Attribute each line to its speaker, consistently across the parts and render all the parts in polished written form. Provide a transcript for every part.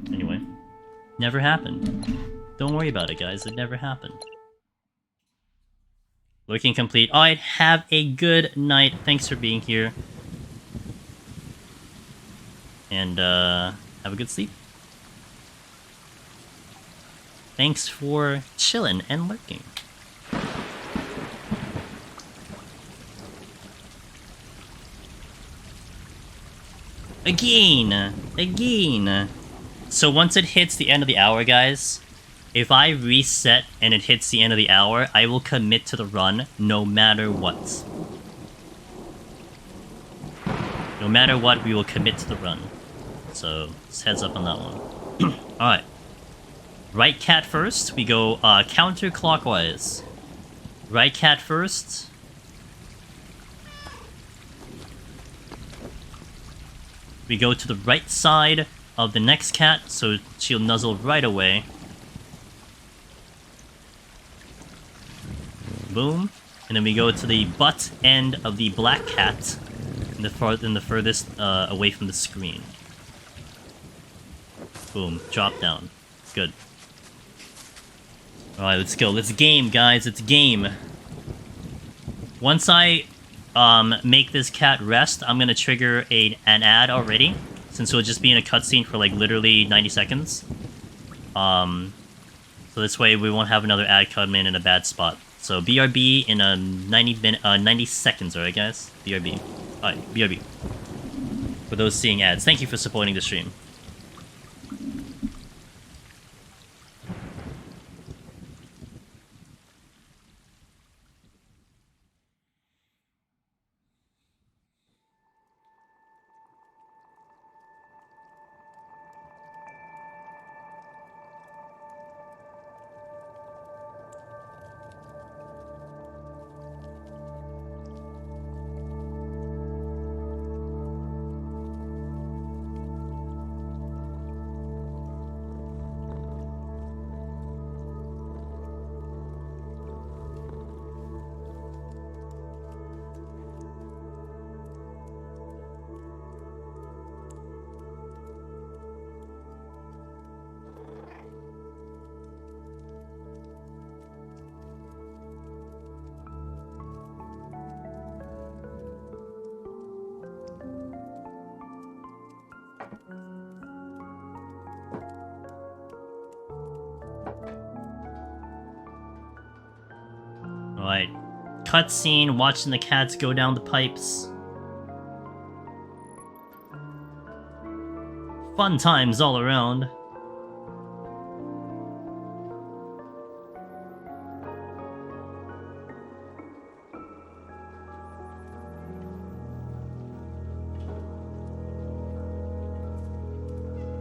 Speaker 1: Anyway, never happened. Don't worry about it, guys. It never happened. Looking complete. Alright, have a good night. Thanks for being here. And, have a good sleep. Thanks for chilling and lurking. Again. So once it hits the end of the hour, guys, if I reset and it hits the end of the hour, I will commit to the run no matter what. No matter what, we will commit to the run. So, just heads up on that one. Alright. Right cat first. We go counterclockwise. Right cat first. We go to the right side of the next cat, so she'll nuzzle right away. Boom. And then we go to the butt end of the black cat in the furthest away from the screen. Boom. Drop down. Good. Alright, let's go. Let's game, guys. It's game. Once I make this cat rest, I'm gonna trigger an ad already, since it'll just be in a cutscene for like literally 90 seconds. So this way we won't have another ad come in a bad spot. So BRB in a 90 seconds, alright guys? BRB. Alright, BRB. For those seeing ads, thank you for supporting the stream. Alright. Cutscene, watching the cats go down the pipes. Fun times all around.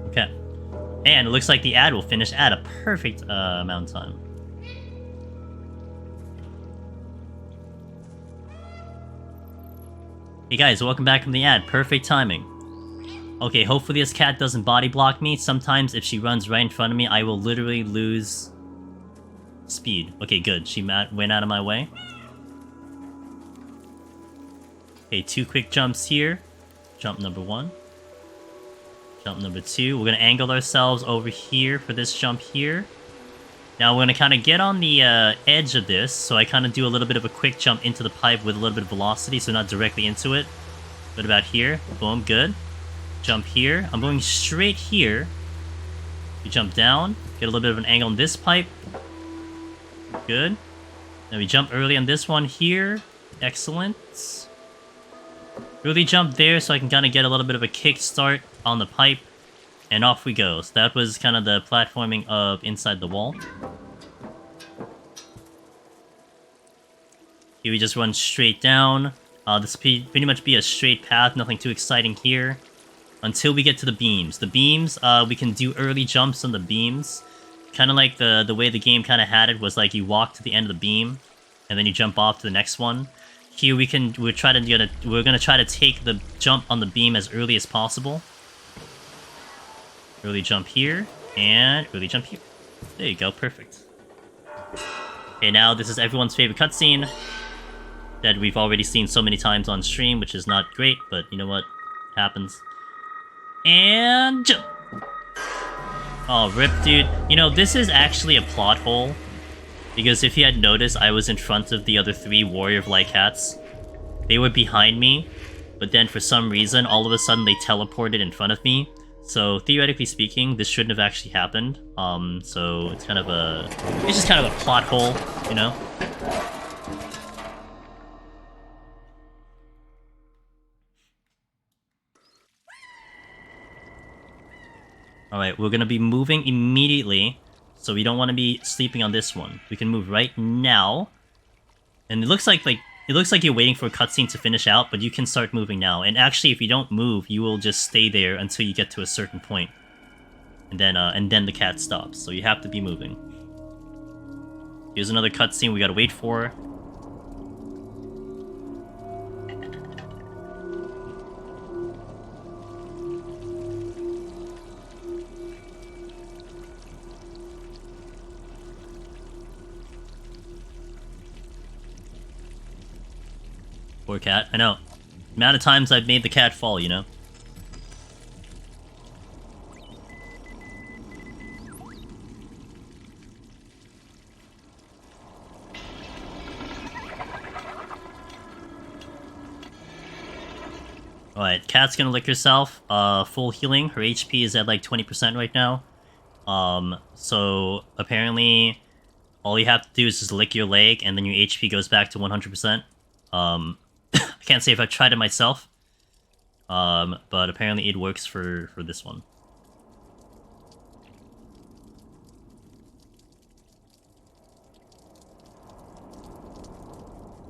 Speaker 1: Okay. And it looks like the ad will finish at a perfect amount of time. Hey guys, welcome back from the ad. Perfect timing. Okay, hopefully this cat doesn't body block me. Sometimes if she runs right in front of me, I will literally lose speed. Okay, good. She went out of my way. Okay, 2 quick jumps here. Jump number 1. Jump number 2. We're going to angle ourselves over here for this jump here. Now we're going to kind of get on the edge of this, so I kind of do a little bit of a quick jump into the pipe with a little bit of velocity, so not directly into it. But about here. Boom, good. Jump here. I'm going straight here. We jump down, get a little bit of an angle on this pipe. Good. Then we jump early on this one here. Excellent. Really jump there so I can kind of get a little bit of a kick start on the pipe. And off we go. So that was kind of the platforming of inside the wall. Here we just run straight down. This pretty much be a straight path, nothing too exciting here. Until we get to the beams. The beams, we can do early jumps on the beams. Kind of like the way the game kind of had it was like you walk to the end of the beam, and then you jump off to the next one. Here we're gonna try to take the jump on the beam as early as possible. Early jump here, and early jump here. There you go, perfect. Okay, now this is everyone's favorite cutscene that we've already seen so many times on stream, which is not great, but you know what? It happens. And jump! Oh, rip, dude. You know, this is actually a plot hole. Because if you had noticed, I was in front of the other 3 warrior-like cats. They were behind me, but then for some reason, all of a sudden they teleported in front of me. So theoretically speaking, this shouldn't have actually happened. So it's kind of a... It's just kind of a plot hole, you know? Alright, we're gonna be moving immediately, so we don't want to be sleeping on this one. We can move right now. And it looks like you're waiting for a cutscene to finish out, but you can start moving now. And actually, if you don't move, you will just stay there until you get to a certain point. And then the cat stops, so you have to be moving. Here's another cutscene we gotta wait for. Poor cat. I know. The amount of times I've made the cat fall, you know? Alright, cat's gonna lick herself. Full healing. Her HP is at like 20% right now. So apparently all you have to do is just lick your leg and then your HP goes back to 100%. I can't say if I've tried it myself, but apparently it works for this one.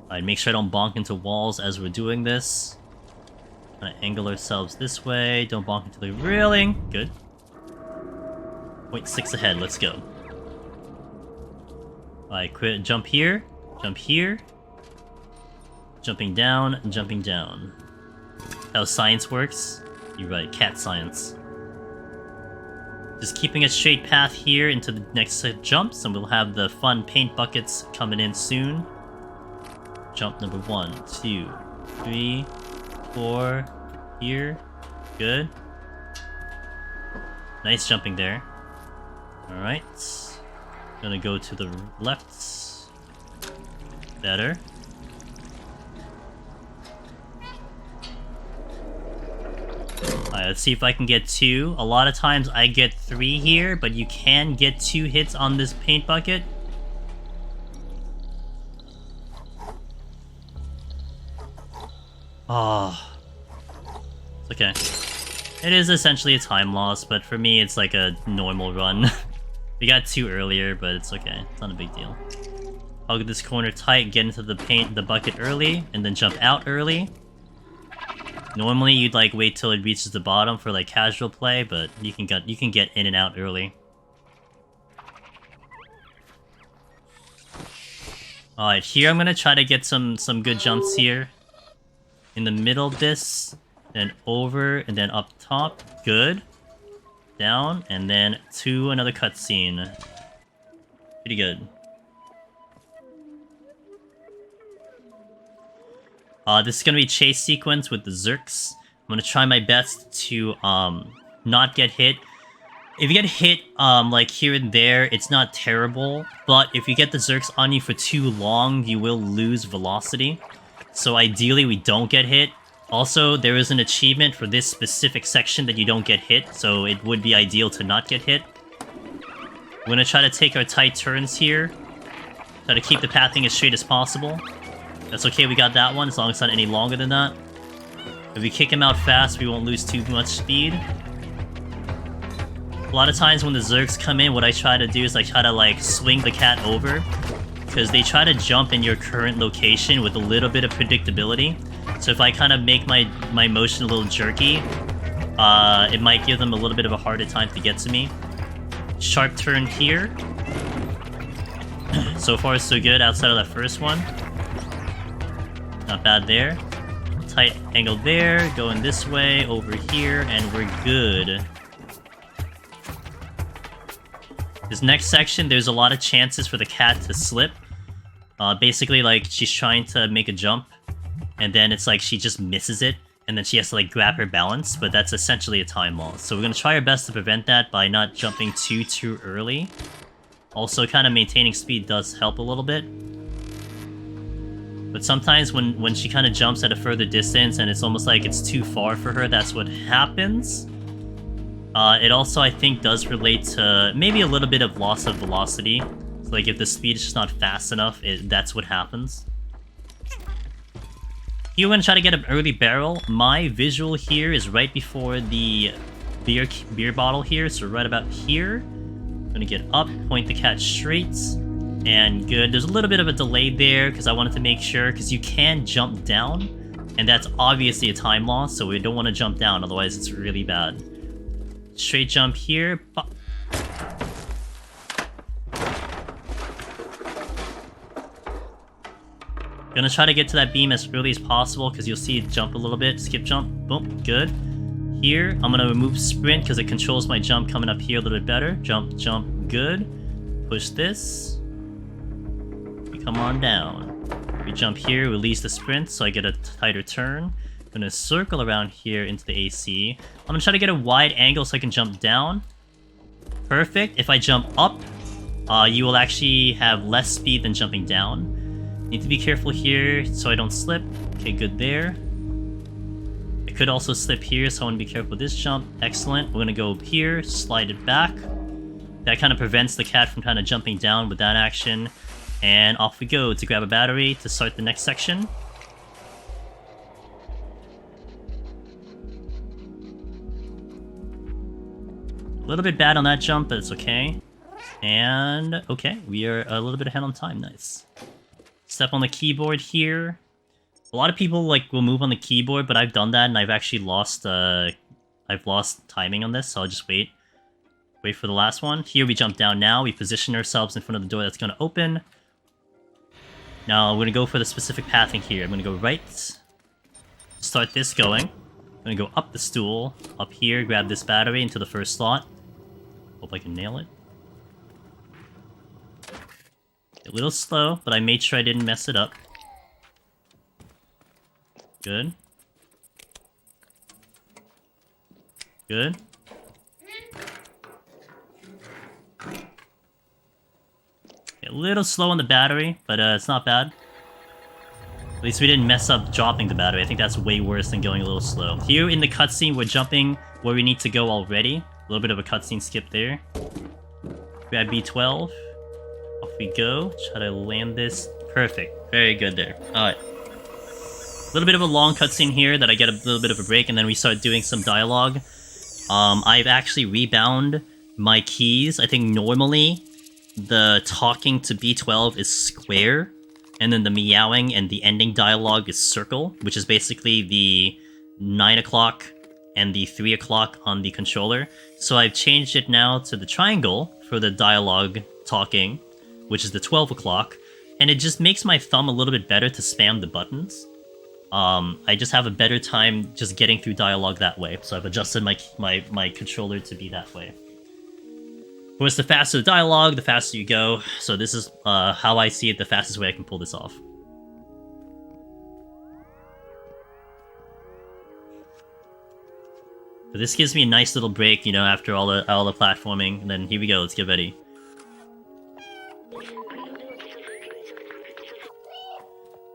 Speaker 1: Alright, make sure I don't bonk into walls as we're doing this. Gonna angle ourselves this way, don't bonk into the railing. Good. 0.6 ahead, let's go. Alright, quit. Jump here, jump here. Jumping down, jumping down. How science works? You're right, cat science. Just keeping a straight path here into the next set of jumps, and we'll have the fun paint buckets coming in soon. Jump number 1, 2, 3, 4. Here. Good. Nice jumping there. Alright. Gonna go to the left. Better. Alright, let's see if I can get 2. A lot of times I get 3 here, but you can get 2 hits on this paint bucket. Oh. It's okay. It is essentially a time loss, but for me it's like a normal run. We got 2 earlier, but it's okay. It's not a big deal. Hug this corner tight, get into the bucket early, and then jump out early. Normally you'd like wait till it reaches the bottom for like casual play, but you can get in and out early. Alright, here I'm gonna try to get some good jumps here. In the middle of this, then over, and then up top. Good. Down, and then to another cutscene. Pretty good. This is gonna be a chase sequence with the Zerks. I'm gonna try my best to not get hit. If you get hit like here and there, it's not terrible, but if you get the Zerks on you for too long, you will lose velocity. So ideally we don't get hit. Also, there is an achievement for this specific section that you don't get hit, so it would be ideal to not get hit. We're gonna try to take our tight turns here. Try to keep the pathing as straight as possible. That's okay, we got that one, as long as it's not any longer than that. If we kick him out fast, we won't lose too much speed. A lot of times when the Zergs come in, what I try to do is I try to like swing the cat over, because they try to jump in your current location with a little bit of predictability. So if I kind of make my motion a little jerky, it might give them a little bit of a harder time to get to me. Sharp turn here. So far so good outside of that first one. Not bad there. Tight angle there, going this way, over here, and we're good. This next section, there's a lot of chances for the cat to slip. Basically, like, she's trying to make a jump, and then it's like she just misses it, and then she has to like grab her balance, but that's essentially a time loss. So we're gonna try our best to prevent that by not jumping too early. Also, kind of maintaining speed does help a little bit. But sometimes when she kind of jumps at a further distance and it's almost like it's too far for her, that's what happens. It also, I think, does relate to maybe a little bit of loss of velocity. So, like, if the speed is just not fast enough, that's what happens. Here, we're going to try to get an early barrel. My visual here is right before the beer bottle here, so right about here. I'm going to get up, point the cat straight, and good. There's a little bit of a delay there, because I wanted to make sure, because you can jump down, and that's obviously a time loss, so we don't want to jump down, otherwise it's really bad. Straight jump here. Gonna try to get to that beam as early as possible because you'll see it jump a little bit. Skip jump. Boom. Good. Here, I'm gonna remove sprint because it controls my jump coming up here a little bit better. Jump, jump. Good. Push this. We come on down. We jump here, release the sprint so I get a tighter turn. I'm gonna circle around here into the AC. I'm gonna try to get a wide angle so I can jump down. Perfect. If I jump up, you will actually have less speed than jumping down. Need to be careful here so I don't slip. Okay, good there. I could also slip here, so I want to be careful with this jump. Excellent. We're gonna go here, slide it back. That kind of prevents the cat from kind of jumping down with that action. And off we go to grab a battery to start the next section. A little bit bad on that jump, but it's okay. And, okay, we are a little bit ahead on time. Nice. Step on the keyboard here. A lot of people, like, will move on the keyboard, but I've done that, and I've actually lost, I've lost timing on this, so I'll just wait. Wait for the last one. Here we jump down now. We position ourselves in front of the door that's going to open. Now, I'm going to go for the specific pathing here. I'm going to go right. Start this going. I'm going to go up the stool, up here, grab this battery into the first slot. Hope I can nail it. A little slow, but I made sure I didn't mess it up. Good. Good. A little slow on the battery, but it's not bad. At least we didn't mess up dropping the battery. I think that's way worse than going a little slow. Here in the cutscene, we're jumping where we need to go already. A little bit of a cutscene skip there. Grab B12. Off we go. Try to land this. Perfect. Very good there. Alright. A little bit of a long cutscene here that I get a little bit of a break, and then we start doing some dialogue. I've actually rebound my keys. I think normally the talking to B12 is square, and then the meowing and the ending dialogue is circle, which is basically the 9 o'clock and the 3 o'clock on the controller. So I've changed it now to the triangle for the dialogue talking, which is the 12 o'clock, and it just makes my thumb a little bit better to spam the buttons. I just have a better time just getting through dialogue that way, so I've adjusted my controller to be that way. Of course, the faster the dialogue, the faster you go, so this is how I see it, the fastest way I can pull this off. So this gives me a nice little break, you know, after all the platforming, and then here we go, let's get ready.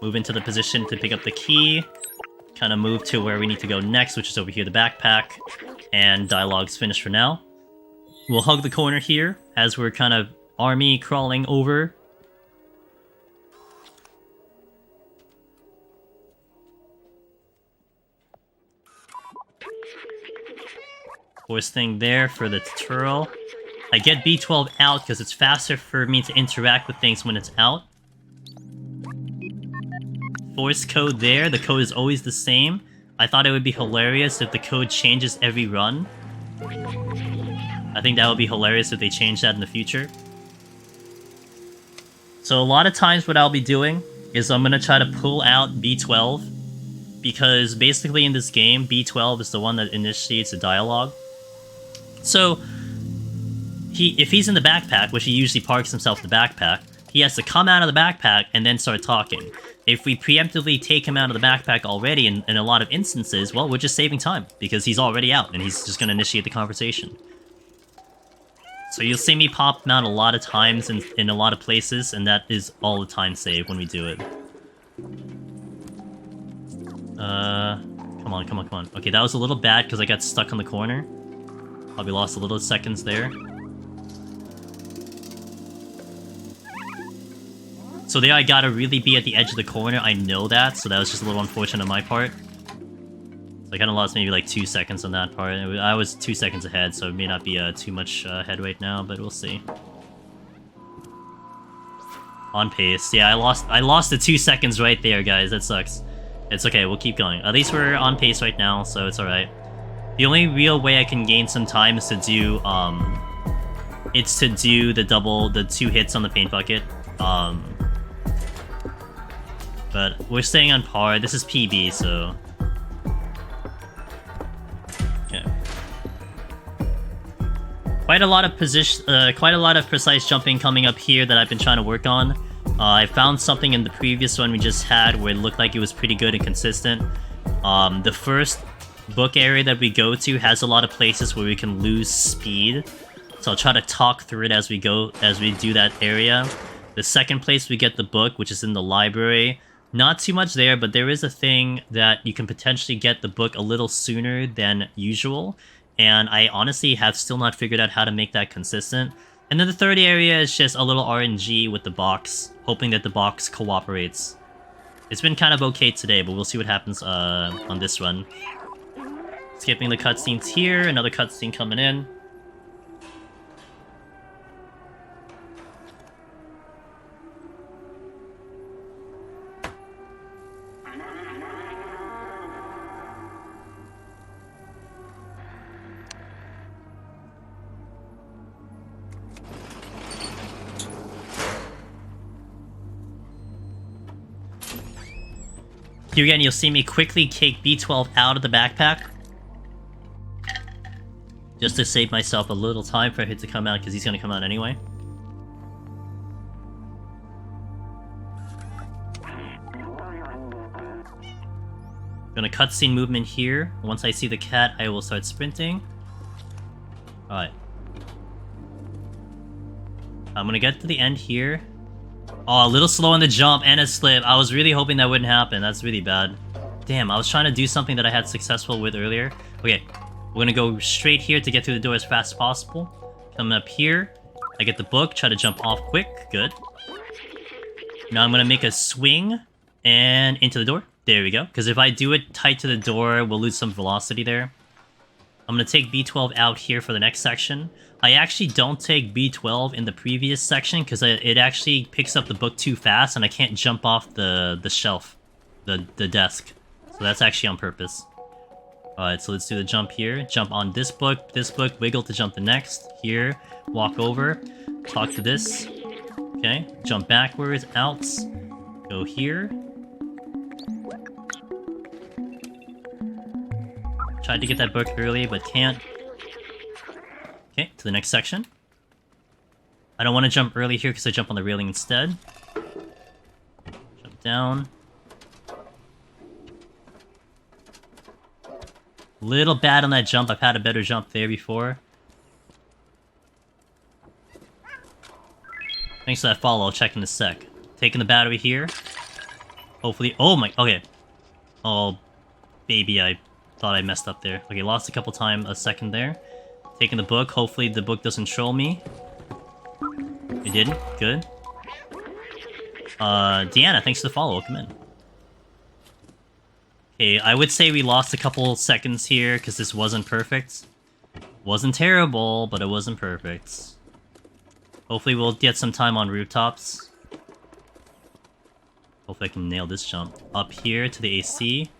Speaker 1: Move into the position to pick up the key, kind of move to where we need to go next, which is over here, the backpack, and dialogue's finished for now. We'll hug the corner here, as we're kind of army crawling over. Force thing there for the tutorial. I get B12 out because it's faster for me to interact with things when it's out. Force code there, the code is always the same. I thought it would be hilarious if the code changes every run. I think that would be hilarious if they change that in the future. So a lot of times what I'll be doing is I'm going to try to pull out B12, because basically in this game, B12 is the one that initiates the dialogue. So, if he's in the backpack, which he usually parks himself in the backpack, he has to come out of the backpack and then start talking. If we preemptively take him out of the backpack already in a lot of instances, well, we're just saving time, because he's already out, and he's just going to initiate the conversation. So you'll see me pop him out a lot of times in a lot of places, and that is all the time saved when we do it. Come on, come on, come on. Okay, that was a little bad, because I got stuck on the corner. Probably lost a little seconds there. So there I gotta really be at the edge of the corner, I know that, so that was just a little unfortunate on my part. So I kinda lost maybe like 2 seconds on that part. I was 2 seconds ahead, so it may not be too much ahead right now, but we'll see. On pace. Yeah, I lost the 2 seconds right there, guys. That sucks. It's okay, we'll keep going. At least we're on pace right now, so it's alright. The only real way I can gain some time is to do, it's to do the 2 hits on the paint bucket. But we're staying on par. This is PB, so... Okay. Quite a lot of precise jumping coming up here that I've been trying to work on. I found something in the previous one we just had where it looked like it was pretty good and consistent. The first book area that we go to has a lot of places where we can lose speed. So I'll try to talk through it as we go, as we do that area. The second place we get the book, which is in the library. Not too much there, but there is a thing that you can potentially get the book a little sooner than usual, and I honestly have still not figured out how to make that consistent. And then the third area is just a little RNG with the box, hoping that the box cooperates. It's been kind of okay today, but we'll see what happens on this run. Skipping the cutscenes here, another cutscene coming in. Here again, you'll see me quickly take B12 out of the backpack. Just to save myself a little time for him to come out, because he's going to come out anyway. Gonna cutscene movement here. Once I see the cat, I will start sprinting. Alright. I'm gonna get to the end here. Oh, a little slow on the jump and a slip. I was really hoping that wouldn't happen. That's really bad. Damn, I was trying to do something that I had successful with earlier. Okay, we're gonna go straight here to get through the door as fast as possible. Coming up here, I get the book, try to jump off quick. Good. Now I'm gonna make a swing and into the door. There we go. Because if I do it tight to the door, we'll lose some velocity there. I'm gonna take B12 out here for the next section. I actually don't take B12 in the previous section because it actually picks up the book too fast and I can't jump off the shelf, the desk. So that's actually on purpose. Alright, so let's do the jump here. Jump on this book, wiggle to jump the next. Here, walk over, talk to this. Okay, jump backwards, out. Go here. Tried to get that book early, but can't. Okay, to the next section. I don't want to jump early here because I jump on the railing instead. Jump down. Little bad on that jump. I've had a better jump there before. Thanks for that follow. I'll check in a sec. Taking the battery here. Hopefully... Oh my... Okay. Oh, baby, I thought I messed up there. Okay, lost a second there. Taking the book. Hopefully the book doesn't troll me. It didn't. Good. Deanna, thanks for the follow. Welcome in. Okay, I would say we lost a couple seconds here because this wasn't perfect. Wasn't terrible, but it wasn't perfect. Hopefully we'll get some time on rooftops. Hopefully I can nail this jump. Up here to the AC,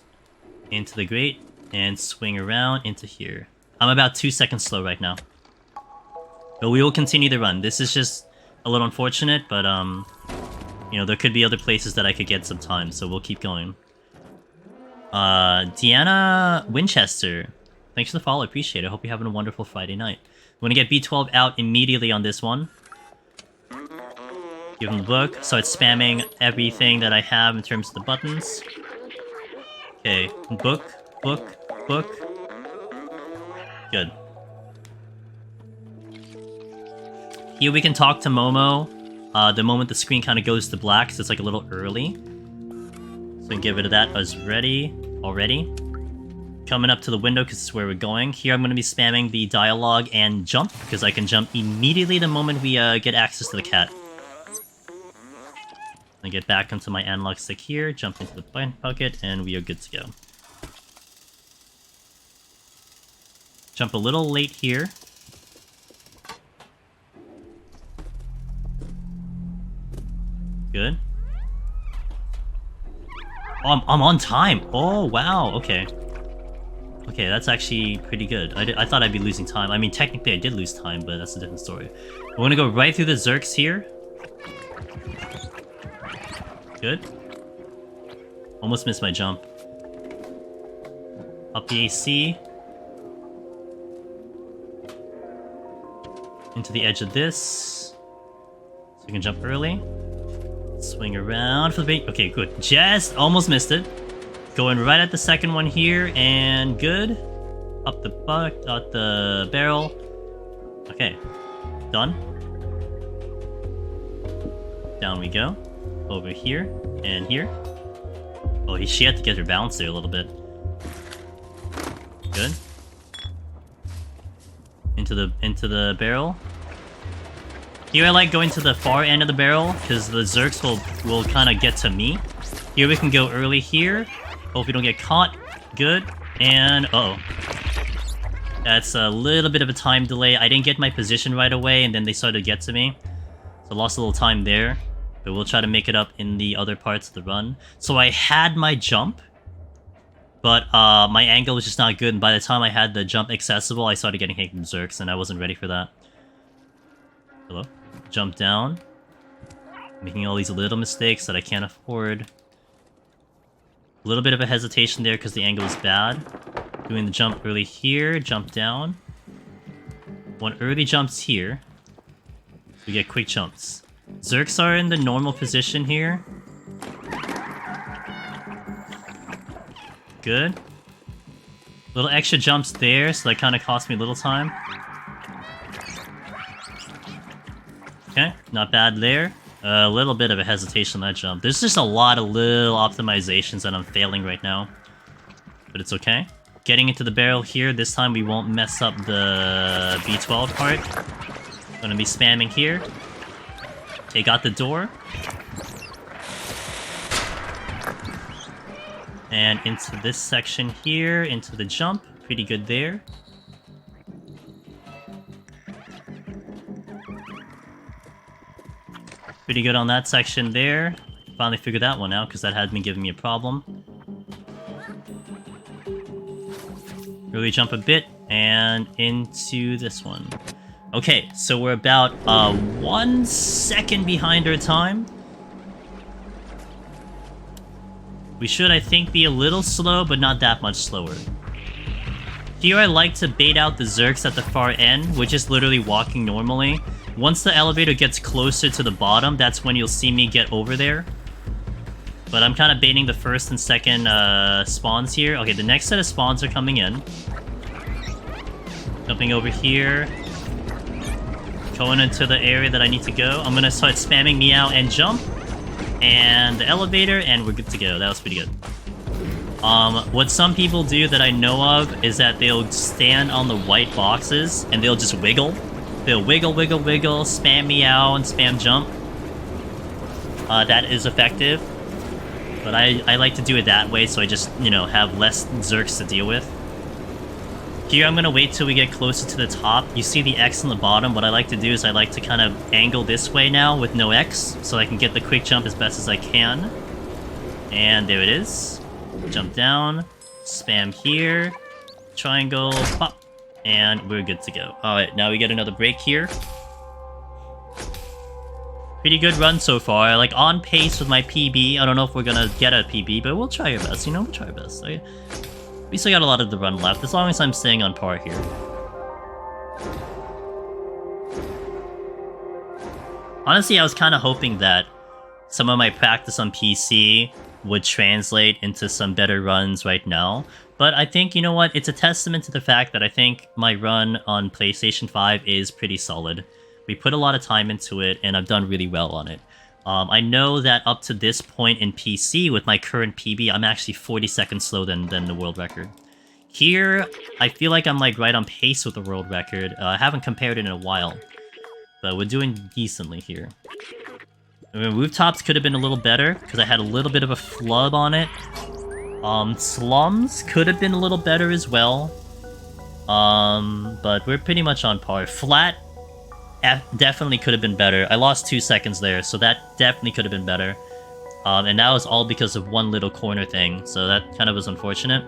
Speaker 1: into the grate, and swing around into here. I'm about 2 seconds slow right now. But we will continue the run. This is just a little unfortunate, but you know, there could be other places that I could get some time, so we'll keep going. Deanna Winchester, thanks for the follow, appreciate it. I hope you're having a wonderful Friday night. We're gonna get B12 out immediately on this one. Give Give him the book. Start spamming everything that I have in terms of the buttons. Okay, book, book, book. Good. Here we can talk to Momo. The moment the screen kind of goes to black, so it's like a little early. So we can get rid of that as ready already. Coming up to the window because it's where we're going. Here I'm going to be spamming the dialogue and jump because I can jump immediately the moment we get access to the cat. I get back into my analog stick here, jump into the blind bucket, and we are good to go. Jump a little late here. Good. Oh, I'm on time. Oh, wow. Okay. Okay, that's actually pretty good. I thought I'd be losing time. I mean, technically I did lose time, but that's a different story. We're gonna go right through the Zerks here. Good. Almost missed my jump. Up the AC. Into the edge of this. So we can jump early. Swing around for the bait. Okay, good. Just almost missed it. Going right at the second one here, and good. Up the barrel. Okay, done. Down we go. Over here and here. Oh, she had to get her balance there a little bit. Good. Into the barrel. Here I like going to the far end of the barrel because the Zerks will kind of get to me. Here we can go early here. Hope we don't get caught. Good. And, uh-oh. That's a little bit of a time delay. I didn't get my position right away, and then they started to get to me. So I lost a little time there. But we'll try to make it up in the other parts of the run. So I had my jump, but my angle was just not good. And by the time I had the jump accessible, I started getting hit from Zerks, and I wasn't ready for that. Hello? Jump down. Making all these little mistakes that I can't afford. A little bit of a hesitation there because the angle is bad. Doing the jump early here, jump down. One early jumps here. We get quick jumps. Zerks are in the normal position here. Good. Little extra jumps there, so that kind of cost me a little time. Okay, not bad there. A little bit of a hesitation on that jump. There's just a lot of little optimizations that I'm failing right now. But it's okay. Getting into the barrel here, this time we won't mess up the B12 part. Gonna be spamming here. Take out the door. And into this section here, into the jump. Pretty good there. Pretty good on that section there. Finally figured that one out because that had been giving me a problem. Really jump a bit and into this one. Okay, so we're about 1 second behind our time. We should, I think, be a little slow, but not that much slower. Here I like to bait out the Zerks at the far end, which is literally walking normally. Once the elevator gets closer to the bottom, that's when you'll see me get over there. But I'm kind of baiting the first and second spawns here. Okay, the next set of spawns are coming in. Jumping over here. Going into the area that I need to go. I'm gonna start spamming meow and jump. And the elevator, and we're good to go. That was pretty good. What some people do that I know of is that they'll stand on the white boxes and they'll just wiggle. They'll wiggle, wiggle, wiggle, spam meow, and spam jump. That is effective. But I like to do it that way, so I just, you know, have less Zerks to deal with. Here, I'm going to wait till we get closer to the top. You see the X on the bottom. What I like to do is I like to kind of angle this way now with no X, so I can get the quick jump as best as I can. And there it is. Jump down, spam here, triangle, pop. And we're good to go. Alright, now we get another break here. Pretty good run so far. Like, on pace with my PB. I don't know if we're gonna get a PB, but we'll try our best. You know, we'll try our best. We still got a lot of the run left, as long as I'm staying on par here. Honestly, I was kind of hoping that some of my practice on PC would translate into some better runs right now. But I think, you know what, it's a testament to the fact that I think my run on PlayStation 5 is pretty solid. We put a lot of time into it, and I've done really well on it. I know that up to this point in PC, with my current PB, I'm actually 40 seconds slow than the world record. Here, I feel like I'm like right on pace with the world record. I haven't compared it in a while, but we're doing decently here. I mean, rooftops could have been a little better, because I had a little bit of a flub on it. Slums could have been a little better as well. But we're pretty much on par. Flat definitely could have been better. I lost 2 seconds there, so that definitely could have been better. And that was all because of one little corner thing, so that kind of was unfortunate.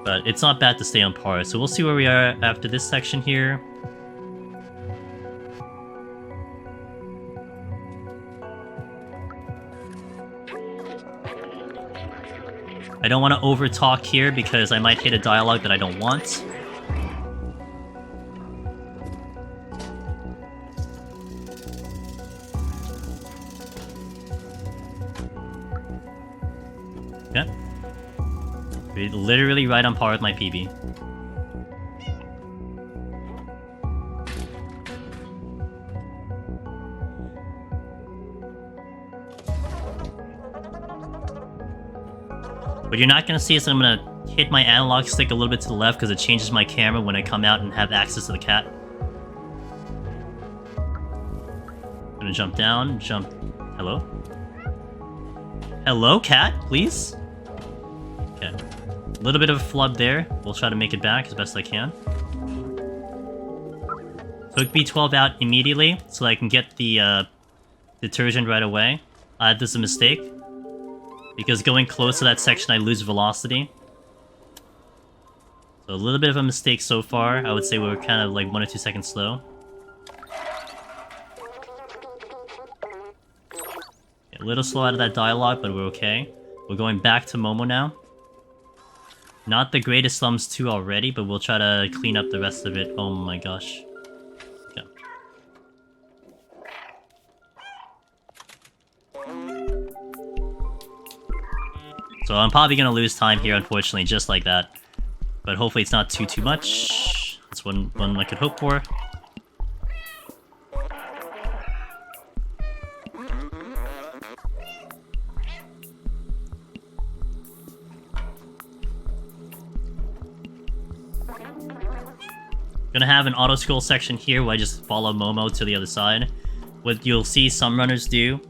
Speaker 1: But it's not bad to stay on par, so we'll see where we are after this section here. I don't want to over-talk here because I might hit a dialogue that I don't want. Okay. We're literally right on par with my PB. What you're not going to see is I'm going to hit my analog stick a little bit to the left because it changes my camera when I come out and have access to the cat. I'm going to jump down, jump... Hello? Hello, cat, please? Okay. A little bit of a flub there. We'll try to make it back as best I can. Took B12 out immediately so I can get the detergent right away. This is a mistake. Because going close to that section, I lose velocity. So a little bit of a mistake so far. I would say we were kind of like 1 or 2 seconds slow. A little slow out of that dialogue, but we're okay. We're going back to Momo now. Not the greatest slums 2 already, but we'll try to clean up the rest of it. Oh my gosh. Okay. So I'm probably going to lose time here, unfortunately, just like that. But hopefully it's not too much. That's one I could hope for. Gonna have an auto scroll section here where I just follow Momo to the other side. What you'll see some runners do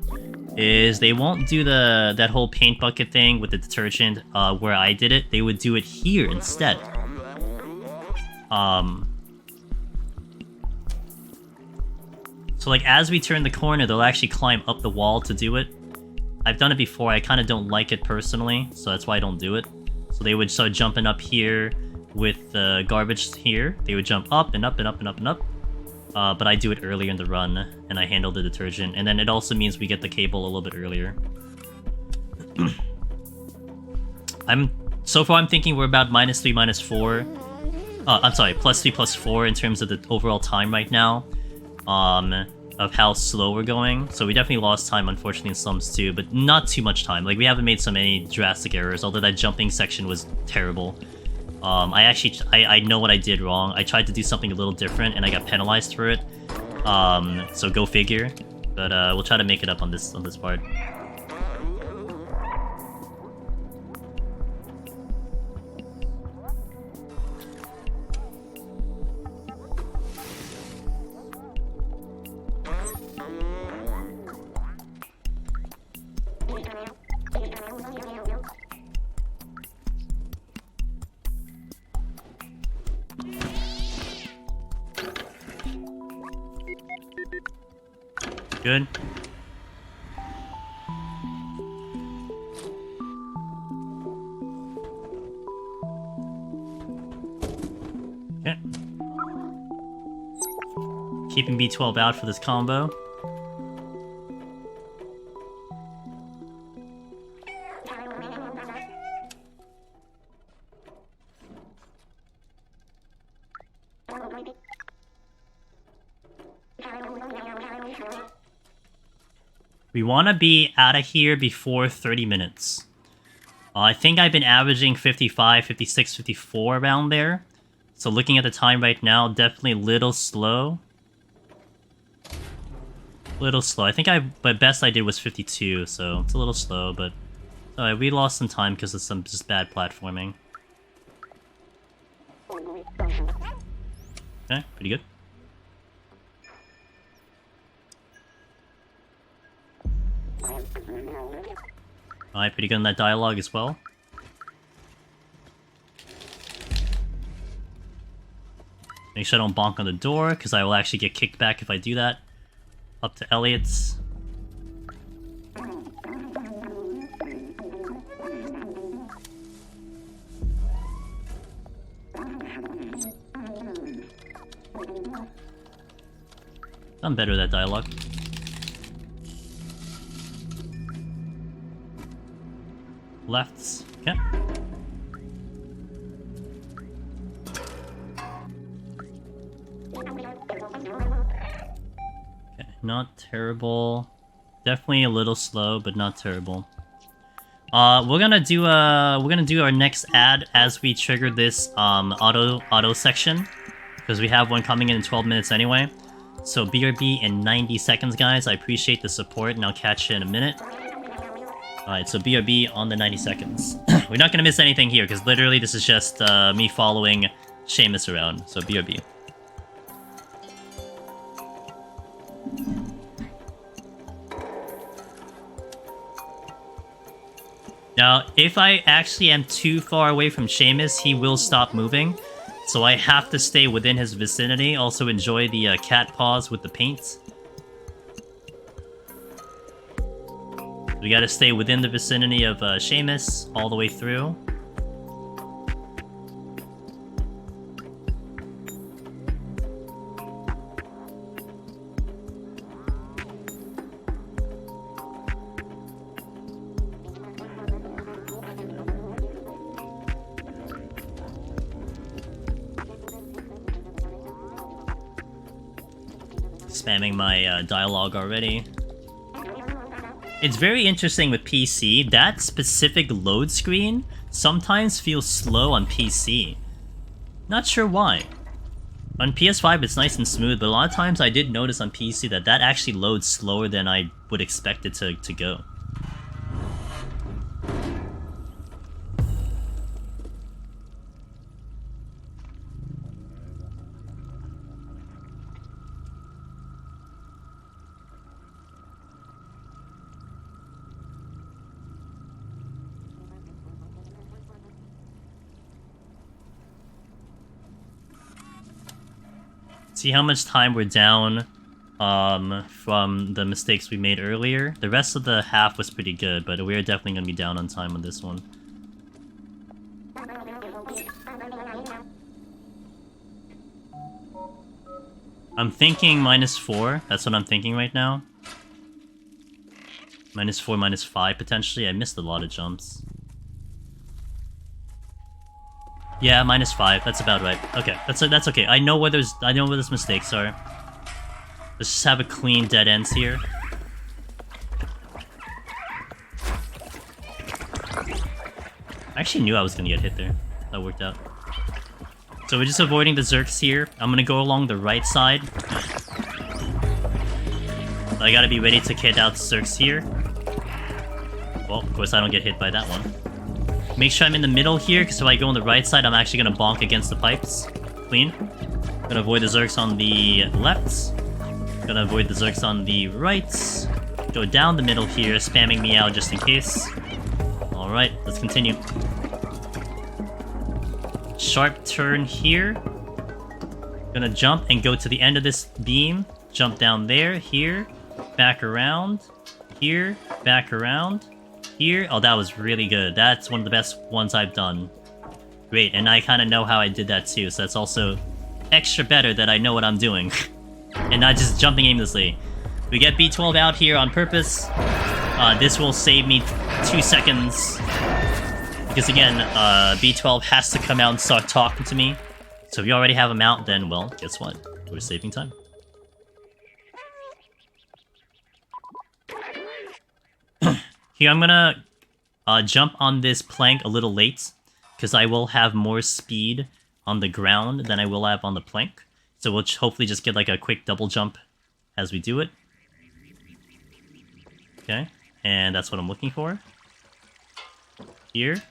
Speaker 1: is they won't do that whole paint bucket thing with the detergent where I did it. They would do it here instead. So like as we turn the corner, they'll actually climb up the wall to do it. I've done it before. I kind of don't like it personally, so that's why I don't do it. So they would start jumping up here with the garbage here. They would jump up and up and up and up and up. But I do it earlier in the run, and I handle the detergent. And then it also means we get the cable a little bit earlier. So far I'm thinking we're about -3, -4. I'm sorry, +3, +4 in terms of the overall time right now. Of how slow we're going. So we definitely lost time, unfortunately, in slums too, but not too much time. Like, we haven't made so many drastic errors, although that jumping section was terrible. I know what I did wrong. I tried to do something a little different, and I got penalized for it. So go figure. But we'll try to make it up on this part. Good. Okay. Keeping B12 out for this combo. We want to be out of here before 30 minutes. I think I've been averaging 55, 56, 54 around there. So looking at the time right now, definitely a little slow. Little slow. I think my best I did was 52, so it's a little slow, but we lost some time because of some just bad platforming. Okay, pretty good. Alright, pretty good in that dialogue as well. Make sure I don't bonk on the door, because I will actually get kicked back if I do that. Up to Elliot's. I'm better at that dialogue. Lefts. Okay. Okay, not terrible. Definitely a little slow, but not terrible. We're gonna do our next ad as we trigger this auto section, because we have one coming in 12 minutes anyway. So BRB in 90 seconds, guys. I appreciate the support, and I'll catch you in a minute. Alright, so BRB on the 90 seconds. We're not gonna miss anything here, because literally this is just me following Seamus around. So BRB. Now, if I actually am too far away from Seamus, he will stop moving. So I have to stay within his vicinity. Also enjoy the cat paws with the paint. We gotta stay within the vicinity of Seamus all the way through. Spamming my dialogue already. It's very interesting with PC. That specific load screen sometimes feels slow on PC. Not sure why. On PS5 it's nice and smooth, but a lot of times I did notice on PC that actually loads slower than I would expect it to go. See how much time we're down from the mistakes we made earlier. The rest of the half was pretty good, but we're definitely going to be down on time on this one. I'm thinking -4. That's what I'm thinking right now. -4, -5 potentially. I missed a lot of jumps. Yeah, -5. That's about right. Okay, that's okay. I know where those mistakes are. Let's just have a clean dead ends here. I actually knew I was gonna get hit there. That worked out. So we're just avoiding the Zerks here. I'm gonna go along the right side. I gotta be ready to kid out the Zerks here. Well, of course I don't get hit by that one. Make sure I'm in the middle here, because if I go on the right side, I'm actually going to bonk against the pipes. Clean. Gonna avoid the Zerks on the left. Gonna avoid the Zerks on the right. Go down the middle here, spamming me out just in case. Alright, let's continue. Sharp turn here. Gonna jump and go to the end of this beam. Jump down there, here. Back around. Here. Back around. Here. Oh, that was really good. That's one of the best ones I've done. Great, and I kind of know how I did that too, so that's also extra better that I know what I'm doing. And not just jumping aimlessly. We get B12 out here on purpose. This will save me 2 seconds. Because again, B12 has to come out and start talking to me. So if you already have him out, then, well, guess what? We're saving time. Here, I'm gonna jump on this plank a little late, because I will have more speed on the ground than I will have on the plank. So we'll hopefully just get like a quick double jump as we do it. Okay, and that's what I'm looking for. Here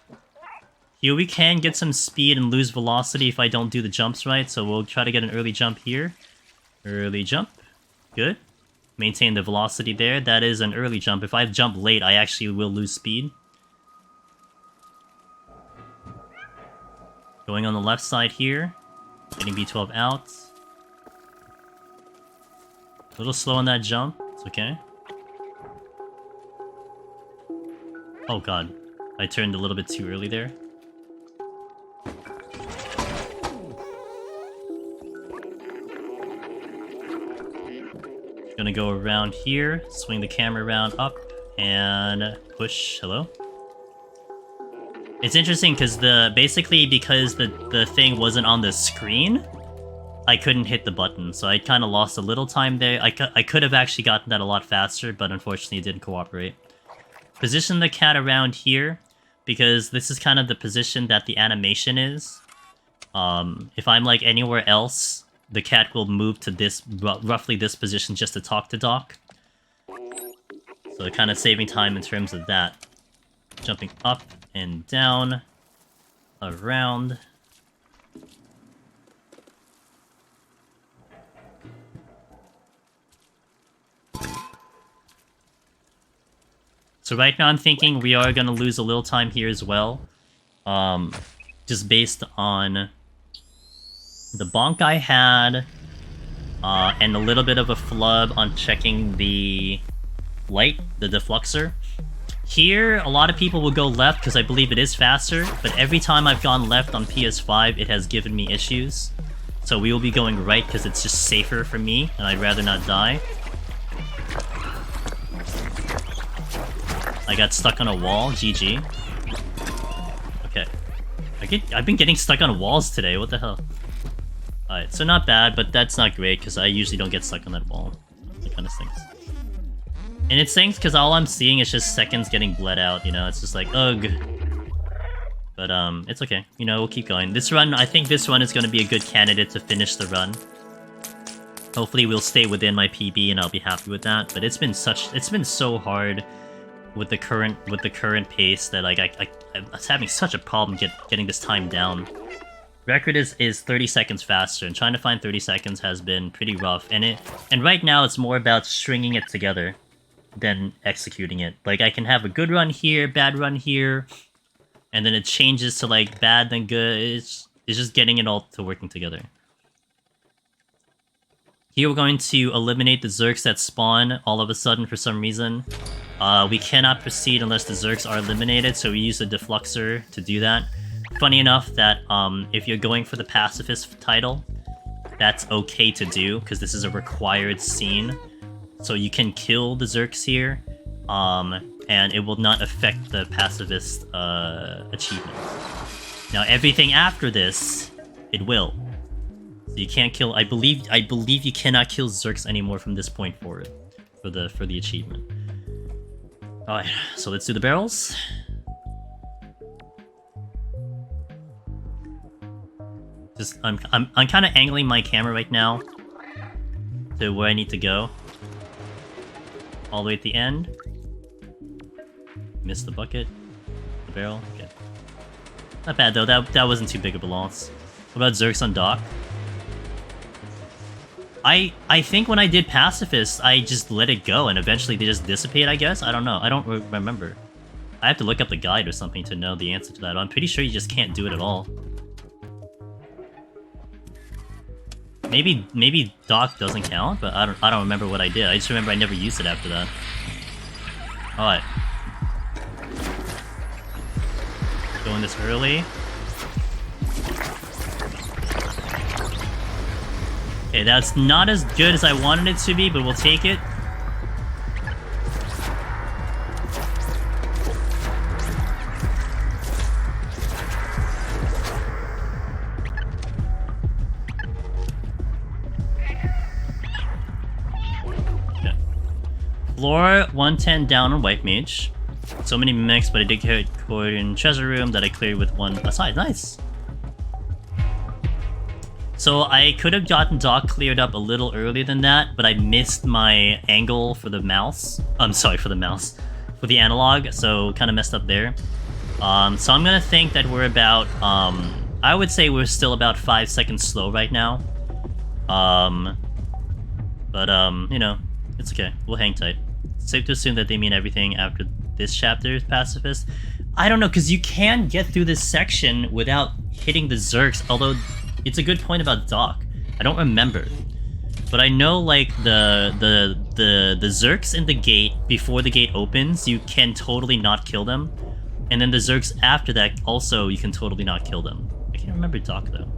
Speaker 1: we can get some speed and lose velocity if I don't do the jumps right, so we'll try to get an early jump here. Early jump. Good. Maintain the velocity there. That is an early jump. If I jump late, I actually will lose speed. Going on the left side here. Getting B12 out. A little slow on that jump. It's okay. Oh god. I turned a little bit too early there. Gonna go around here, swing the camera around up, and push. Hello? It's interesting because because the thing wasn't on the screen, I couldn't hit the button, so I kind of lost a little time there. I could have actually gotten that a lot faster, but unfortunately it didn't cooperate. Position the cat around here, because this is kind of the position that the animation is. If I'm like anywhere else, the cat will move to this, roughly this position just to talk to Doc. So kind of saving time in terms of that. Jumping up and down, around. So right now I'm thinking we are going to lose a little time here as well. Just based on the bonk I had, and a little bit of a flub on checking the light, the defluxer. Here, a lot of people will go left because I believe it is faster, but every time I've gone left on PS5, it has given me issues. So we will be going right because it's just safer for me, and I'd rather not die. I got stuck on a wall, GG. Okay. I've been getting stuck on walls today, what the hell? Alright, so not bad, but that's not great, because I usually don't get stuck on that wall. That kind of stinks. And it stinks because all I'm seeing is just seconds getting bled out, you know? It's just like, ugh. But, it's okay. You know, we'll keep going. This run, I think this run is going to be a good candidate to finish the run. Hopefully we'll stay within my PB and I'll be happy with that. But it's been so hard with the current pace that, like, I was having such a problem getting this time down. Record is 30 seconds faster, and trying to find 30 seconds has been pretty rough. And right now it's more about stringing it together than executing it. Like, I can have a good run here, bad run here, and then it changes to, like, bad then good. It's just getting it all to working together. Here we're going to eliminate the Zerks that spawn all of a sudden for some reason. We cannot proceed unless the Zerks are eliminated, so we use the defluxer to do that. Funny enough that if you're going for the pacifist title, that's okay to do, because this is a required scene. So you can kill the Zerks here, and it will not affect the pacifist achievement. Now everything after this, it will. So you can't kill. I believe you cannot kill Zerks anymore from this point forward for the achievement. Alright, so let's do the barrels. Just I'm kind of angling my camera right now to where I need to go. All the way at the end. Missed the bucket. The barrel. Okay. Not bad though. That wasn't too big of a loss. What about Zerks on Dock? I think when I did Pacifist, I just let it go, and eventually they just dissipate, I guess? I don't know. I don't remember. I have to look up the guide or something to know the answer to that. I'm pretty sure you just can't do it at all. Maybe Dock doesn't count, but I don't remember what I did. I just remember I never used it after that. Alright. Going this early. Okay, that's not as good as I wanted it to be, but we'll take it. Okay. Floor 110 down on White Mage. So many mimics, but I did get cord in treasure room that I cleared with one aside. Nice. So I could have gotten Doc cleared up a little earlier than that, but I missed my angle for the mouse. I'm sorry, for the mouse. For the analog, so kind of messed up there. So I'm gonna think that we're about, I would say we're still about 5 seconds slow right now. You know, it's okay. We'll hang tight. It's safe to assume that they mean everything after this chapter is pacifist. I don't know, because you can get through this section without hitting the Zerks, although it's a good point about Doc. I don't remember. But I know, like, the Zerks in the gate, before the gate opens, you can totally not kill them. And then the Zerks after that, also, you can totally not kill them. I can't remember Doc, though.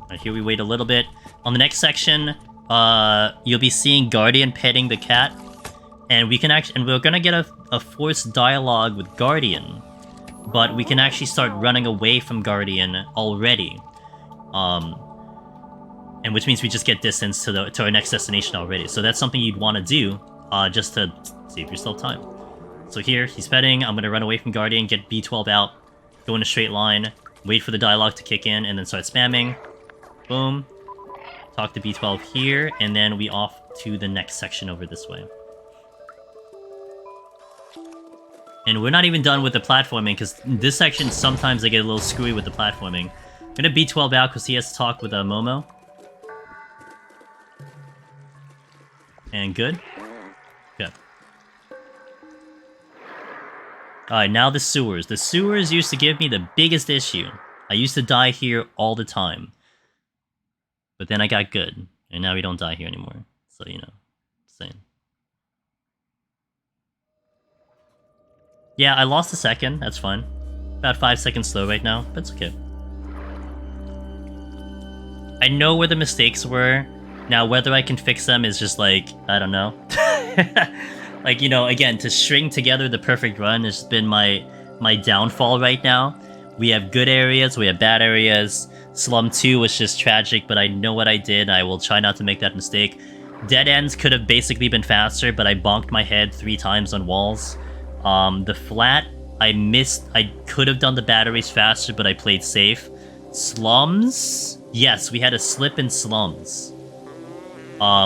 Speaker 1: Alright, here we wait a little bit. On the next section, you'll be seeing Guardian petting the cat. And we can actually, and we're gonna get a forced dialogue with Guardian. But we can actually start running away from Guardian already. And which means we just get distance to our next destination already. So that's something you'd want to do, just to save yourself time. So here, he's petting. I'm gonna run away from Guardian, get B12 out, go in a straight line, wait for the dialogue to kick in, and then start spamming. Boom. Talk to B12 here, and then we off to the next section over this way. And we're not even done with the platforming, because this section, sometimes they get a little screwy with the platforming. I'm gonna B12 out, because he has to talk with Momo. And good. Okay. Alright, now the sewers. The sewers used to give me the biggest issue. I used to die here all the time. But then I got good, and now we don't die here anymore. So, you know, same. Yeah, I lost a second, that's fine. About 5 seconds slow right now, but it's okay. I know where the mistakes were. Now, whether I can fix them is just like, I don't know. Like, you know, again, to string together the perfect run has been my downfall right now. We have good areas, we have bad areas. Slum 2 was just tragic, but I know what I did. I will try not to make that mistake. Dead ends could have basically been faster, but I bonked my head 3 times on walls. The flat, I missed. I could have done the batteries faster, but I played safe. Slums? Yes, we had a slip in slums.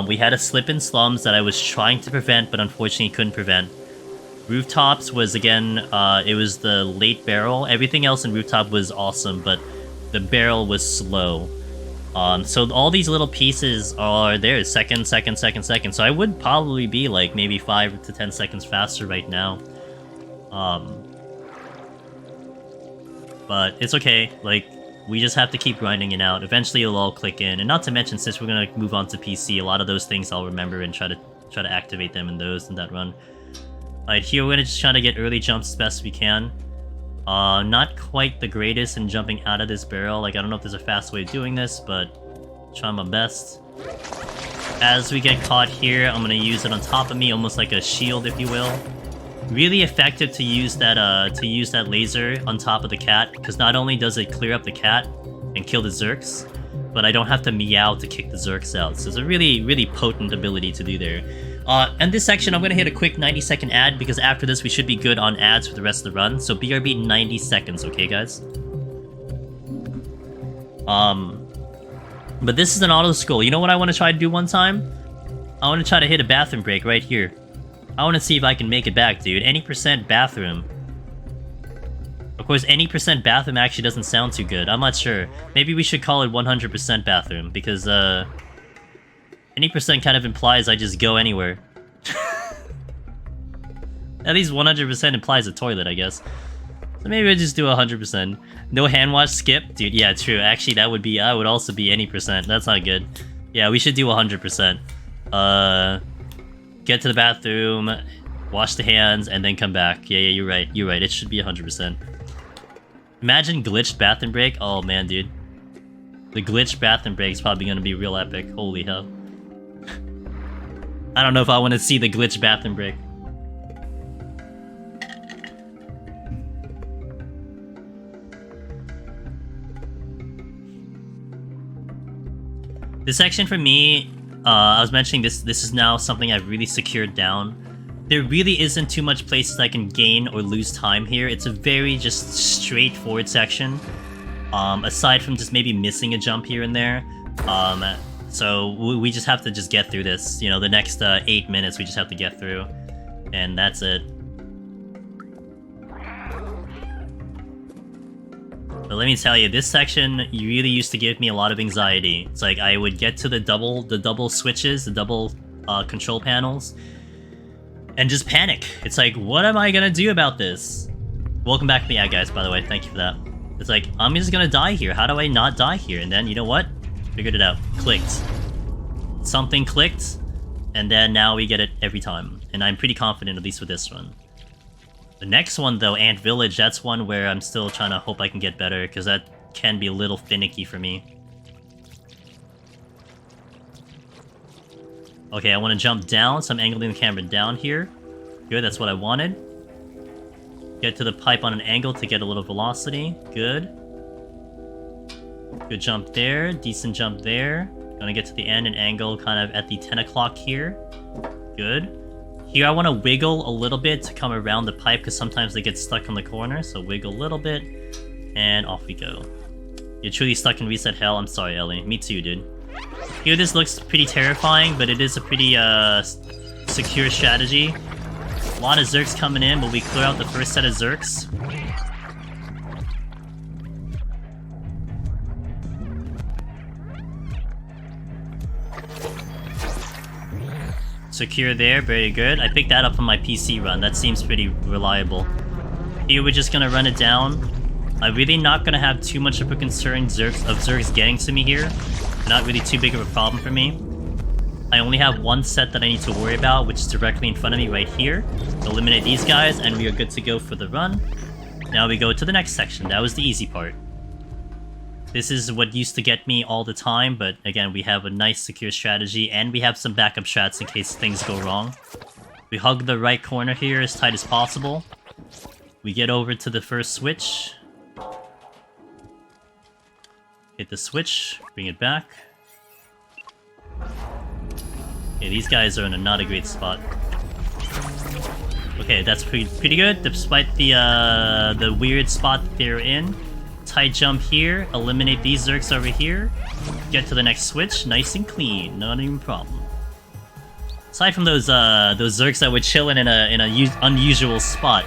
Speaker 1: We had a slip in slums that I was trying to prevent, but unfortunately couldn't prevent. Rooftops was, again, it was the late barrel. Everything else in Rooftop was awesome, but the barrel was slow. So all these little pieces are there, second. So I would probably be like maybe 5 to 10 seconds faster right now. But it's okay, like, we just have to keep grinding it out. Eventually it'll all click in, and not to mention, since we're gonna move on to PC, a lot of those things I'll remember and try to activate them in that run. Alright, here we're gonna just try to get early jumps as best we can. Not quite the greatest in jumping out of this barrel. Like, I don't know if there's a fast way of doing this, but try my best. As we get caught here, I'm gonna use it on top of me, almost like a shield, if you will. Really effective to use that laser on top of the cat, because not only does it clear up the cat and kill the Zerks, but I don't have to meow to kick the Zerks out. So it's a really, really potent ability to do there. And this section, I'm going to hit a quick 90-second ad, because after this, we should be good on ads for the rest of the run. So BRB 90 seconds, okay, guys? But this is an auto-scroll. You know what I want to try to do one time? I want to try to hit a bathroom break right here. I want to see if I can make it back, dude. Any % bathroom. Of course, any % bathroom actually doesn't sound too good. I'm not sure. Maybe we should call it 100% bathroom, because, any % kind of implies I just go anywhere. At least 100% implies a toilet, I guess. So maybe I just do 100%. No hand wash skip? Dude, yeah, true. Actually, that would be... I would also be any %. That's not good. Yeah, we should do 100%. Get to the bathroom, wash the hands, and then come back. Yeah, you're right. You're right. It should be 100%. Imagine glitched bathroom break. Oh, man, dude. The glitched bathroom break is probably going to be real epic. Holy hell. I don't know if I want to see the glitched bathroom break. This section for me, I was mentioning this is now something I've really secured down. There really isn't too much places I can gain or lose time here. It's a very just straightforward section. Aside from just maybe missing a jump here and there. So we just have to just get through this. You know, the next 8 minutes we just have to get through. And that's it. But let me tell you, this section really used to give me a lot of anxiety. It's like I would get to the double switches, the double control panels, and just panic. It's like, what am I gonna do about this? Welcome back to the ad, guys, by the way. Thank you for that. It's like, I'm just gonna die here. How do I not die here? And then, you know what? Figured it out. Clicked. Something clicked, and then now we get it every time. And I'm pretty confident, at least with this one. The next one, though, Ant Village, that's one where I'm still trying to hope I can get better, because that can be a little finicky for me. Okay, I want to jump down, so I'm angling the camera down here. Good, that's what I wanted. Get to the pipe on an angle to get a little velocity. Good. Good jump there, decent jump there. Gonna get to the end and angle kind of at the 10 o'clock here. Good. Here I want to wiggle a little bit to come around the pipe because sometimes they get stuck on the corner. So wiggle a little bit, and off we go. You're truly stuck in reset hell. I'm sorry, Ellie. Me too, dude. Here this looks pretty terrifying, but it is a pretty secure strategy. A lot of Zerks coming in, but we clear out the first set of Zerks. Secure there, very good. I picked that up on my PC run. That seems pretty reliable. Here we're just gonna run it down. I'm really not gonna have too much of a concern of Zerks getting to me here. Not really too big of a problem for me. I only have one set that I need to worry about, which is directly in front of me right here. Eliminate these guys, and we are good to go for the run. Now we go to the next section. That was the easy part. This is what used to get me all the time, but again, we have a nice secure strategy, and we have some backup strats in case things go wrong. We hug the right corner here as tight as possible. We get over to the first switch. Hit the switch, bring it back. Okay, these guys are in a not a great spot. Okay, that's pretty good, despite the weird spot that they're in. Tight jump here, eliminate these Zerks over here, get to the next switch, nice and clean, not even a problem. Aside from those Zerks that were chilling in a unusual spot.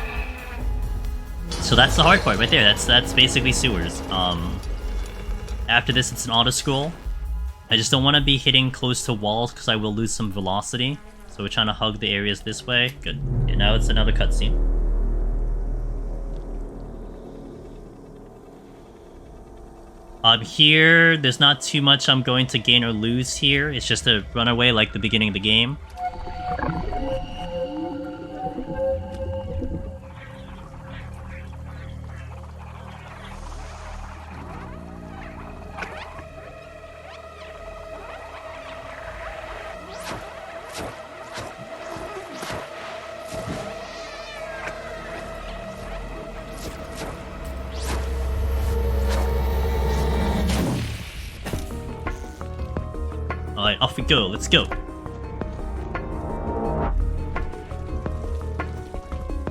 Speaker 1: So that's the hard part right there. That's basically sewers. After this, it's an auto scroll. I just don't want to be hitting close to walls because I will lose some velocity. So we're trying to hug the areas this way. Good. And now it's another cutscene. Here, there's not too much I'm going to gain or lose here. It's just a runaway like the beginning of the game. Alright, off we go. Let's go.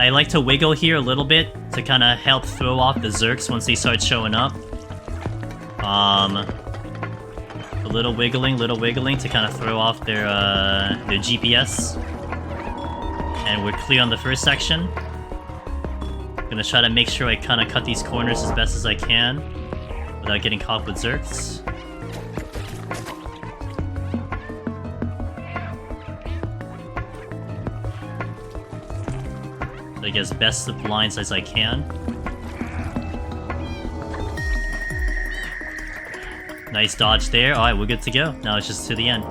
Speaker 1: I like to wiggle here a little bit to kind of help throw off the Zerks once they start showing up. A little wiggling to kind of throw off their GPS. And we're clear on the first section. Gonna try to make sure I kind of cut these corners as best as I can without getting caught with Zerks. I guess best of lines as I can. Nice dodge there. Alright, we're good to go. Now it's just to the end.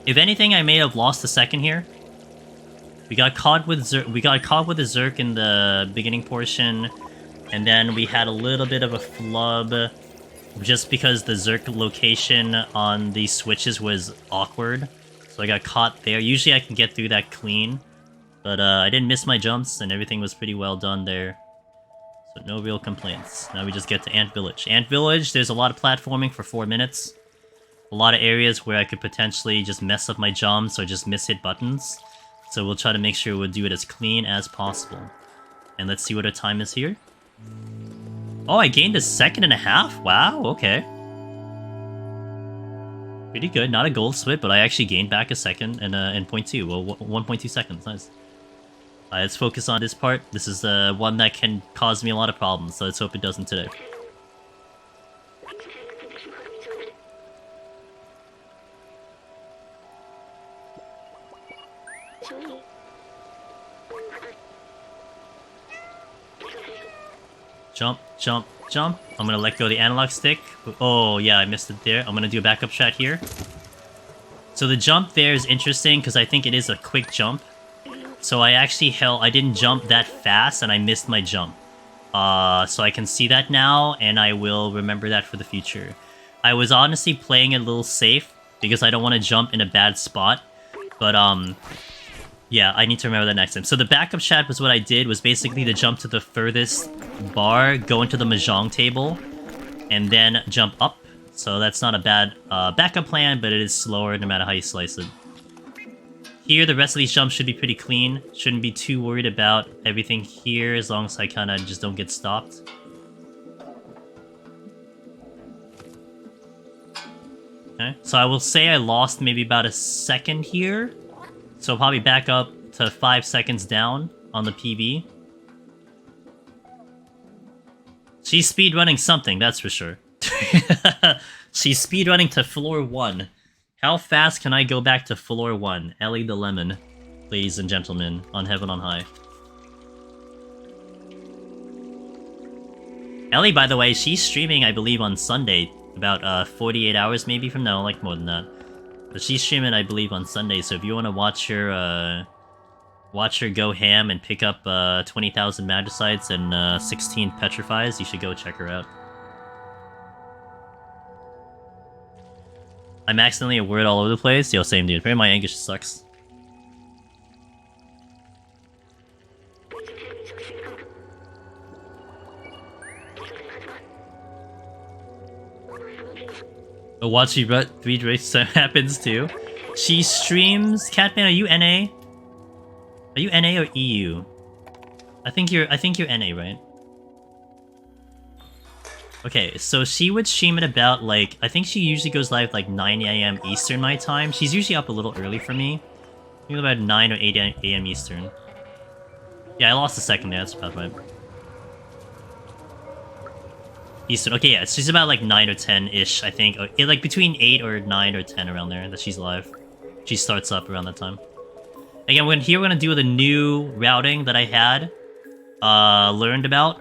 Speaker 1: If anything, I may have lost a second here. We got caught with a Zerk in the beginning portion, and then we had a little bit of a flub just because the Zerk location on these switches was awkward. So I got caught there. Usually I can get through that clean. But I didn't miss my jumps, and everything was pretty well done there. So no real complaints. Now we just get to Ant Village. Ant Village, there's a lot of platforming for 4 minutes. A lot of areas where I could potentially just mess up my jumps or just miss-hit buttons. So we'll try to make sure we'll do it as clean as possible. And let's see what our time is here. Oh, I gained a 1.5 seconds? Wow, okay. Pretty good. Not a gold split, but I actually gained back a second and 0.2. Well, 1.2 seconds. Nice. Let's focus on this part. This is one that can cause me a lot of problems, so let's hope it doesn't today. Jump, jump, jump. I'm gonna let go of the analog stick. Oh, yeah, I missed it there. I'm gonna do a backup shot here. So the jump there is interesting because I think it is a quick jump. So I didn't jump that fast and I missed my jump. So I can see that now and I will remember that for the future. I was honestly playing it a little safe because I don't want to jump in a bad spot. But yeah, I need to remember that next time. So the backup shot was what I did, was basically to jump to the furthest bar, go into the mahjong table, and then jump up. So that's not a bad backup plan, but it is slower no matter how you slice it. Here, the rest of these jumps should be pretty clean. Shouldn't be too worried about everything here, as long as I kind of just don't get stopped. Okay, so I will say I lost maybe about a second here. So I'll probably back up to 5 seconds down on the PB. She's speedrunning something, that's for sure. She's speedrunning to floor 1. How fast can I go back to floor 1? Ellie the Lemon, ladies and gentlemen, on Heaven on High. Ellie, by the way, she's streaming, I believe, on Sunday. About 48 hours maybe from now, like more than that. But she's streaming, I believe, on Sunday, so if you want to watch her go ham and pick up 20,000 Magicites and 16 Petrifies, you should go check her out. I'm accidentally a word all over the place. Yo, same dude. Apparently my English sucks. Oh, watch she read race happens too. She streams. Catman, are you NA? Are you NA or EU? I think you're NA, right? Okay, so she would stream at about, like, I think she usually goes live, like, 9 AM Eastern my time. She's usually up a little early for me. Maybe about 9 or 8 AM Eastern. Yeah, I lost a second there, that's about right. Eastern, okay, yeah, she's about, like, 9 or 10-ish, I think. Or, like, between 8 or 9 or 10 around there that she's live. She starts up around that time. Again, we're gonna do the new routing that I had learned about.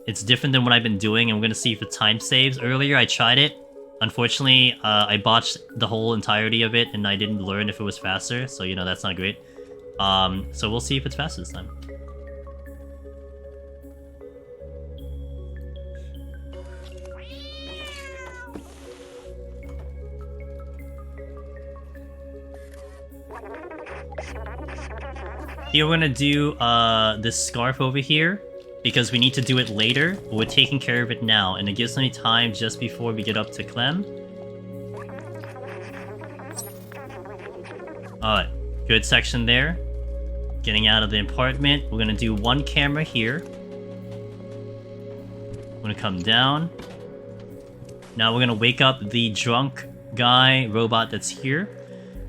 Speaker 1: It's different than what I've been doing, and we're gonna see if the time saves. Earlier, I tried it. Unfortunately, I botched the whole entirety of it, and I didn't learn if it was faster, so, you know, that's not great. So we'll see if it's faster this time. Here we're gonna do this scarf over here, because we need to do it later, but we're taking care of it now, and it gives me time just before we get up to Clem. Alright, good section there. Getting out of the apartment. We're gonna do one camera here. We're gonna come down. Now we're gonna wake up the drunk guy robot that's here.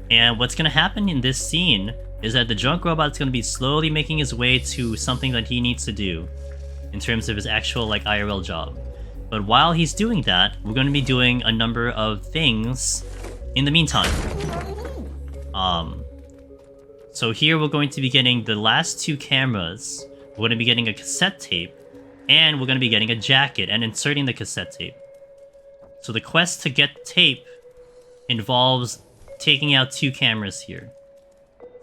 Speaker 1: And what's gonna happen in this scene is that the drunk robot's gonna be slowly making his way to something that he needs to do in terms of his actual, like, IRL job. But while he's doing that, we're gonna be doing a number of things in the meantime. So here we're going to be getting the last 2 cameras. We're gonna be getting a cassette tape, and we're gonna be getting a jacket and inserting the cassette tape. So the quest to get tape involves taking out 2 cameras here.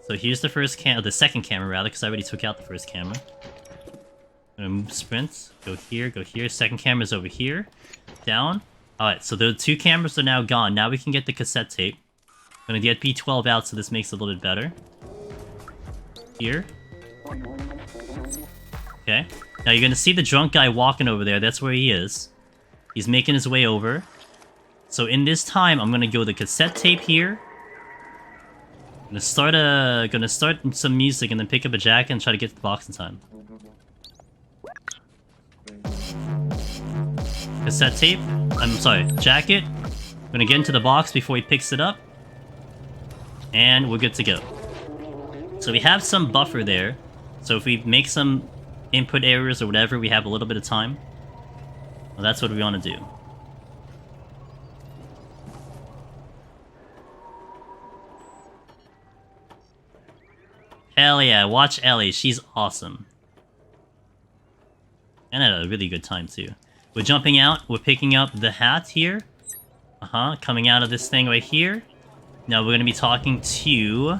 Speaker 1: So here's the first the second camera rather, because I already took out the first camera. I'm gonna move sprints. Go here, go here. Second camera's over here. Down. Alright, so the 2 cameras are now gone. Now we can get the cassette tape. I'm gonna get B12 out so this makes it a little bit better. Here. Okay. Now you're gonna see the drunk guy walking over there. That's where he is. He's making his way over. So in this time, I'm gonna go the cassette tape here. I'm gonna start some music and then pick up a jacket and try to get to the box in time. Cassette tape. I'm sorry, jacket. I'm gonna get into the box before he picks it up. And we're good to go. So we have some buffer there. So if we make some input errors or whatever, we have a little bit of time. Well, that's what we want to do. Hell yeah, watch Ellie. She's awesome. And had a really good time, too. We're jumping out. We're picking up the hat here. Coming out of this thing right here. Now we're going to be talking to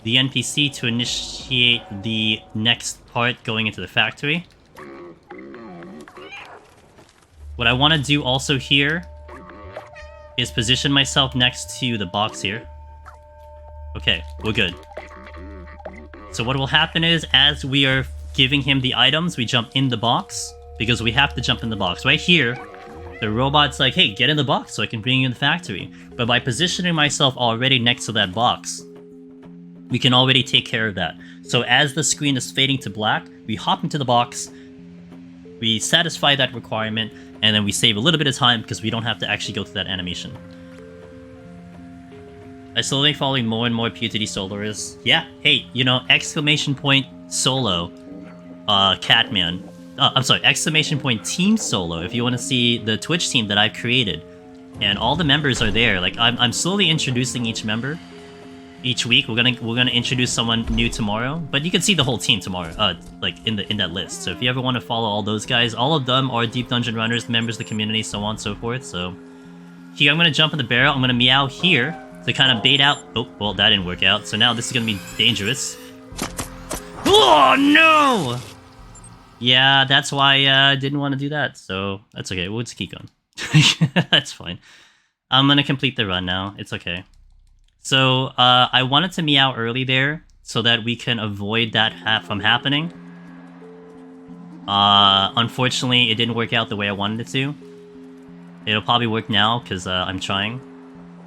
Speaker 1: the NPC to initiate the next part going into the factory. What I want to do also here is position myself next to the box here. Okay, we're good. So what will happen is, as we are giving him the items, we jump in the box, because we have to jump in the box. Right here, the robot's like, hey, get in the box so I can bring you in the factory. But by positioning myself already next to that box, we can already take care of that. So as the screen is fading to black, we hop into the box, we satisfy that requirement, and then we save a little bit of time because we don't have to actually go through that animation. I slowly following more and more PUTD soloists. Yeah, hey, you know, exclamation point solo, Catman. I'm sorry, exclamation point team solo if you want to see the Twitch team that I've created. And all the members are there. Like, I'm slowly introducing each member. Each week, we're gonna introduce someone new tomorrow, but you can see the whole team tomorrow, like in that list. So if you ever want to follow all those guys, all of them are Deep Dungeon runners, members of the community, so on and so forth. So here, I'm gonna jump in the barrel. I'm gonna meow here to kind of bait out. Oh, well, that didn't work out. So now this is gonna be dangerous. Oh no! Yeah, that's why I didn't want to do that. So that's okay. We'll just keep going. That's fine. I'm gonna complete the run now. It's okay. So, I wanted to meow early there, so that we can avoid that from happening. Unfortunately, it didn't work out the way I wanted it to. It'll probably work now, because I'm trying.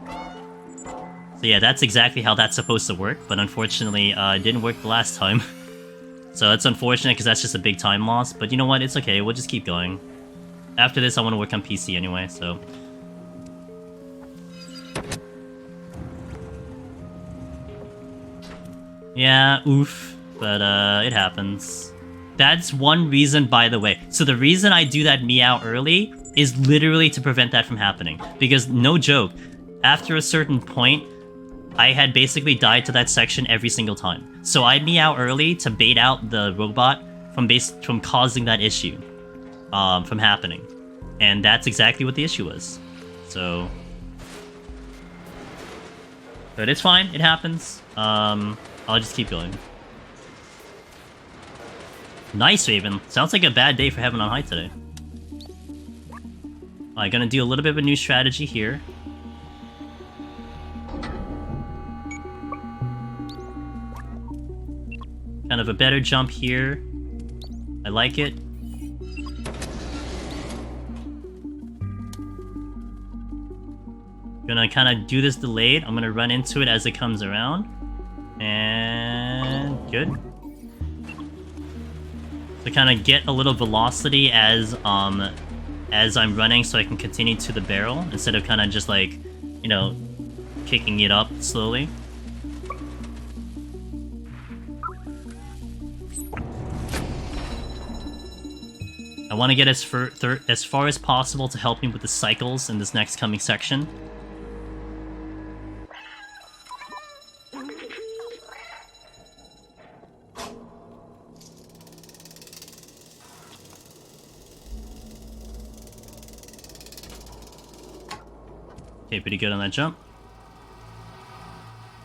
Speaker 1: So yeah, that's exactly how that's supposed to work, but unfortunately, it didn't work the last time. So that's unfortunate, because that's just a big time loss, but you know what, it's okay, we'll just keep going. After this, I want to work on PC anyway, so... Yeah, oof. But, it happens. That's one reason, by the way. So the reason I do that meow early is literally to prevent that from happening. Because, no joke, after a certain point, I had basically died to that section every single time. So I meow early to bait out the robot from causing that issue. From happening. And that's exactly what the issue was. So... But it's fine, it happens. I'll just keep going. Nice, Raven. Sounds like a bad day for Heaven on High today. Alright, gonna do a little bit of a new strategy here. Kind of a better jump here. I like it. Gonna kind of do this delayed. I'm gonna run into it as it comes around. And good. To kind of get a little velocity as I'm running, so I can continue to the barrel instead of kind of just like, you know, kicking it up slowly. I want to get as far as possible to help me with the cycles in this next coming section. Okay, pretty good on that jump.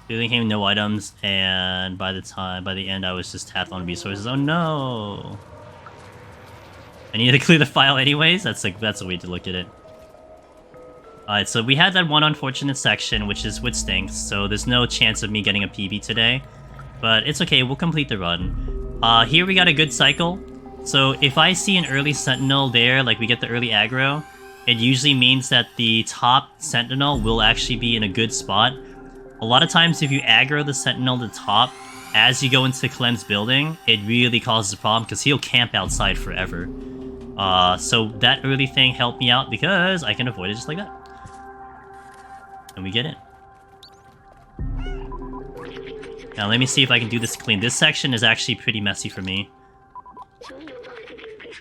Speaker 1: Dealing him no items, and by the end I was just tapped on resources. Oh no! I need to clear the file anyways. That's a way to look at it. Alright, so we had that one unfortunate section, which stinks, so there's no chance of me getting a PB today. But it's okay, we'll complete the run. Here we got a good cycle. So if I see an early sentinel there, like we get the early aggro, it usually means that the top sentinel will actually be in a good spot. A lot of times if you aggro the sentinel at the top, as you go into Clem's building, it really causes a problem because he'll camp outside forever. So that early thing helped me out because I can avoid it just like that. And we get in. Now let me see if I can do this clean. This section is actually pretty messy for me.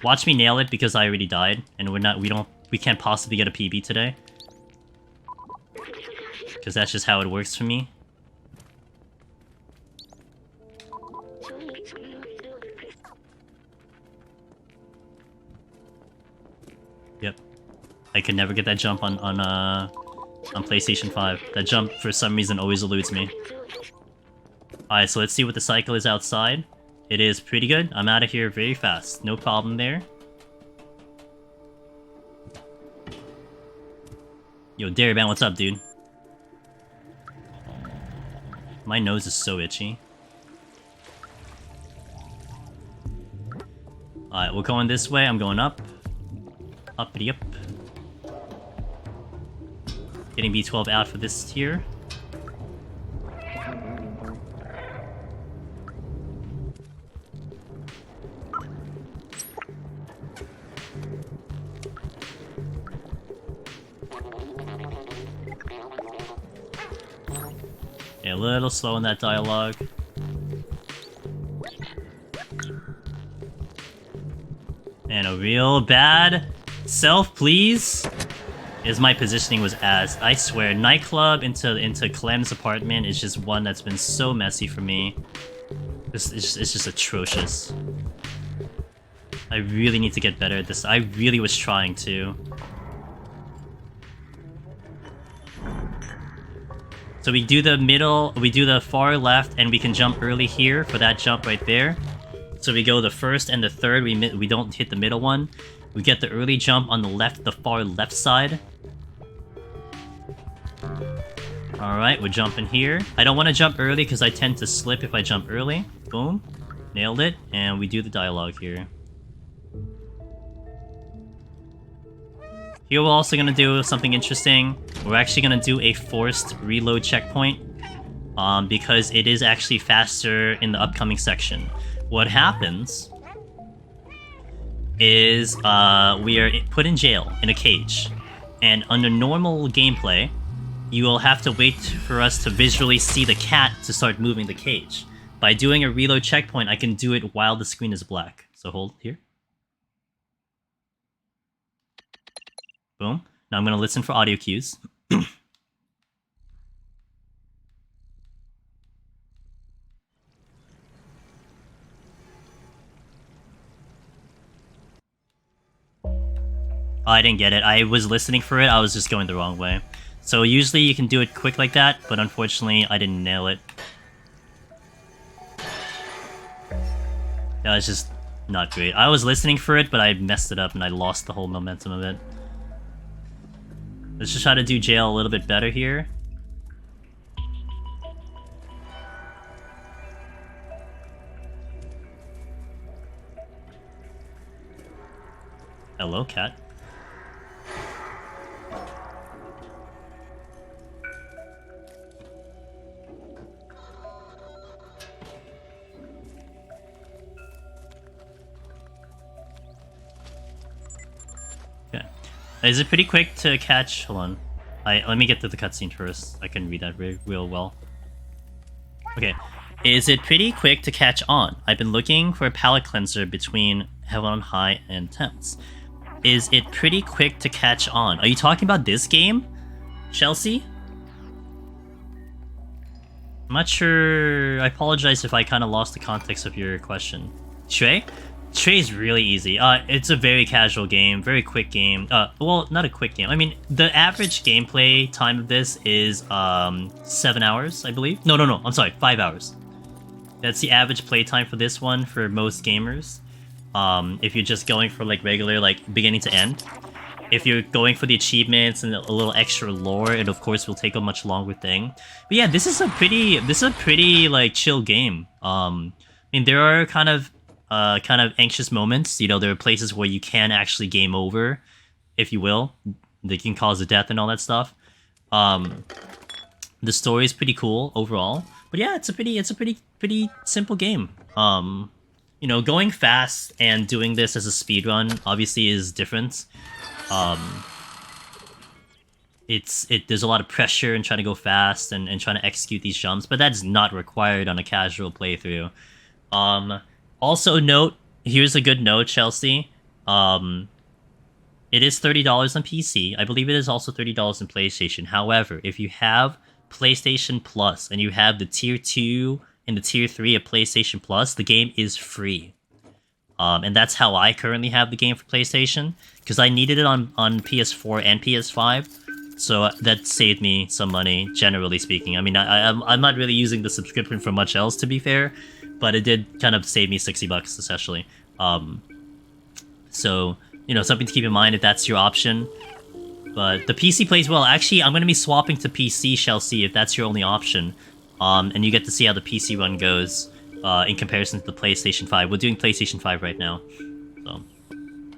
Speaker 1: Watch me nail it because I already died, and we can't possibly get a PB today. Because that's just how it works for me. Yep. I could never get that jump on PlayStation 5. That jump, for some reason, always eludes me. Alright, so let's see what the cycle is outside. It is pretty good. I'm out of here very fast. No problem there. Yo, Dairyban, what's up, dude? My nose is so itchy. Alright, we're going this way. I'm going up. Uppity up. Getting B12 out for this tier. Yeah, a little slow in that dialogue. And a real bad self-please is my positioning was ass. I swear, nightclub into Clem's apartment is just one that's been so messy for me. It's just atrocious. I really need to get better at this. I really was trying to. So we do the middle, we do the far left, and we can jump early here for that jump right there. So we go the first and the third, we don't hit the middle one. We get the early jump on the left, the far left side. Alright, we're jumping here. I don't want to jump early because I tend to slip if I jump early. Boom. Nailed it. And we do the dialogue here. Here we're also going to do something interesting. We're actually going to do a forced reload checkpoint. Because it is actually faster in the upcoming section. What happens is we are put in jail in a cage. And under normal gameplay, you will have to wait for us to visually see the cat to start moving the cage. By doing a reload checkpoint, I can do it while the screen is black. So hold here. Boom. Now I'm going to listen for audio cues. Oh, I didn't get it. I was listening for it, I was just going the wrong way. So usually you can do it quick like that, but unfortunately I didn't nail it. Yeah, it's just not great. I was listening for it, but I messed it up and I lost the whole momentum of it. Let's just try to do jail a little bit better here. Hello, cat. Okay. Is it pretty quick to catch? Hold on. Let me get to the cutscene first. I can read that real well. Okay. Is it pretty quick to catch on? I've been looking for a palate cleanser between Heaven on High and Temps. Is it pretty quick to catch on? Are you talking about this game? Chelsea? I'm not sure. I apologize if I kind of lost the context of your question. Trey? Trey's really easy. It's a very casual game, very quick game. Well, not a quick game. I mean, the average gameplay time of this is 7 hours, I believe. No. I'm sorry, 5 hours. That's the average play time for this one for most gamers. if you're just going for like regular like beginning to end. If you're going for the achievements and a little extra lore, it of course will take a much longer thing. But yeah, this is a pretty like chill game. I mean, there are kind of anxious moments. You know, there are places where you can actually game over, if you will. They can cause a death and all that stuff. The story is pretty cool overall. But yeah, it's a pretty simple game. You know, going fast and doing this as a speedrun obviously is different. There's a lot of pressure in trying to go fast and trying to execute these jumps, but that's not required on a casual playthrough. Also note, here's a good note, Chelsea. It is $30 on PC. I believe it is also $30 on PlayStation. However, if you have PlayStation Plus and you have the Tier 2 and the Tier 3 of PlayStation Plus, the game is free. And that's how I currently have the game for PlayStation, because I needed it on PS4 and PS5, so that saved me some money, generally speaking. I mean, I'm not really using the subscription for much else, to be fair, but it did kind of save me $60 essentially. So, you know, something to keep in mind if that's your option. But the PC plays well. Actually, I'm going to be swapping to PC, Chelsea, if that's your only option. And you get to see how the PC run goes. In comparison to the PlayStation 5. We're doing PlayStation 5 right now. So.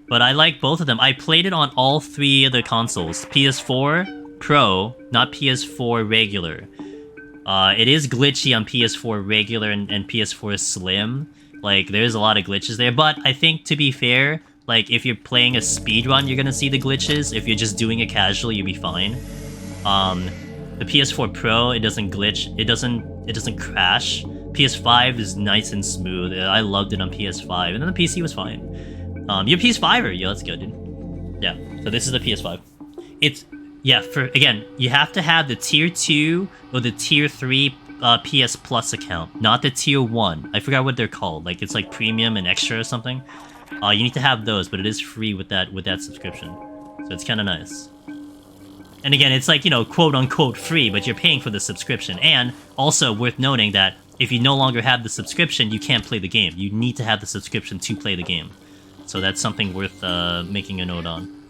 Speaker 1: But I like both of them. I played it on all three of the consoles. PS4 Pro, not PS4 regular. It is glitchy on PS4 regular and PS4 Slim. Like, there's a lot of glitches there. But I think, to be fair, like, if you're playing a speedrun, you're gonna see the glitches. If you're just doing it casually, you'll be fine. The PS4 Pro, it doesn't glitch. It doesn't crash. PS5 is nice and smooth. I loved it on PS5, and then the PC was fine. You're PS5er, yeah, that's good, dude. Yeah, so this is the PS5. It's, yeah, again, you have to have the Tier 2 or the Tier 3 PS Plus account, not the Tier 1. I forgot what they're called. Like, it's like Premium and Extra or something. You need to have those, but it is free with that subscription. So it's kind of nice. And again, it's like, you know, quote-unquote free, but you're paying for the subscription. And also worth noting that if you no longer have the subscription, you can't play the game. You need to have the subscription to play the game. So that's something worth making a note on.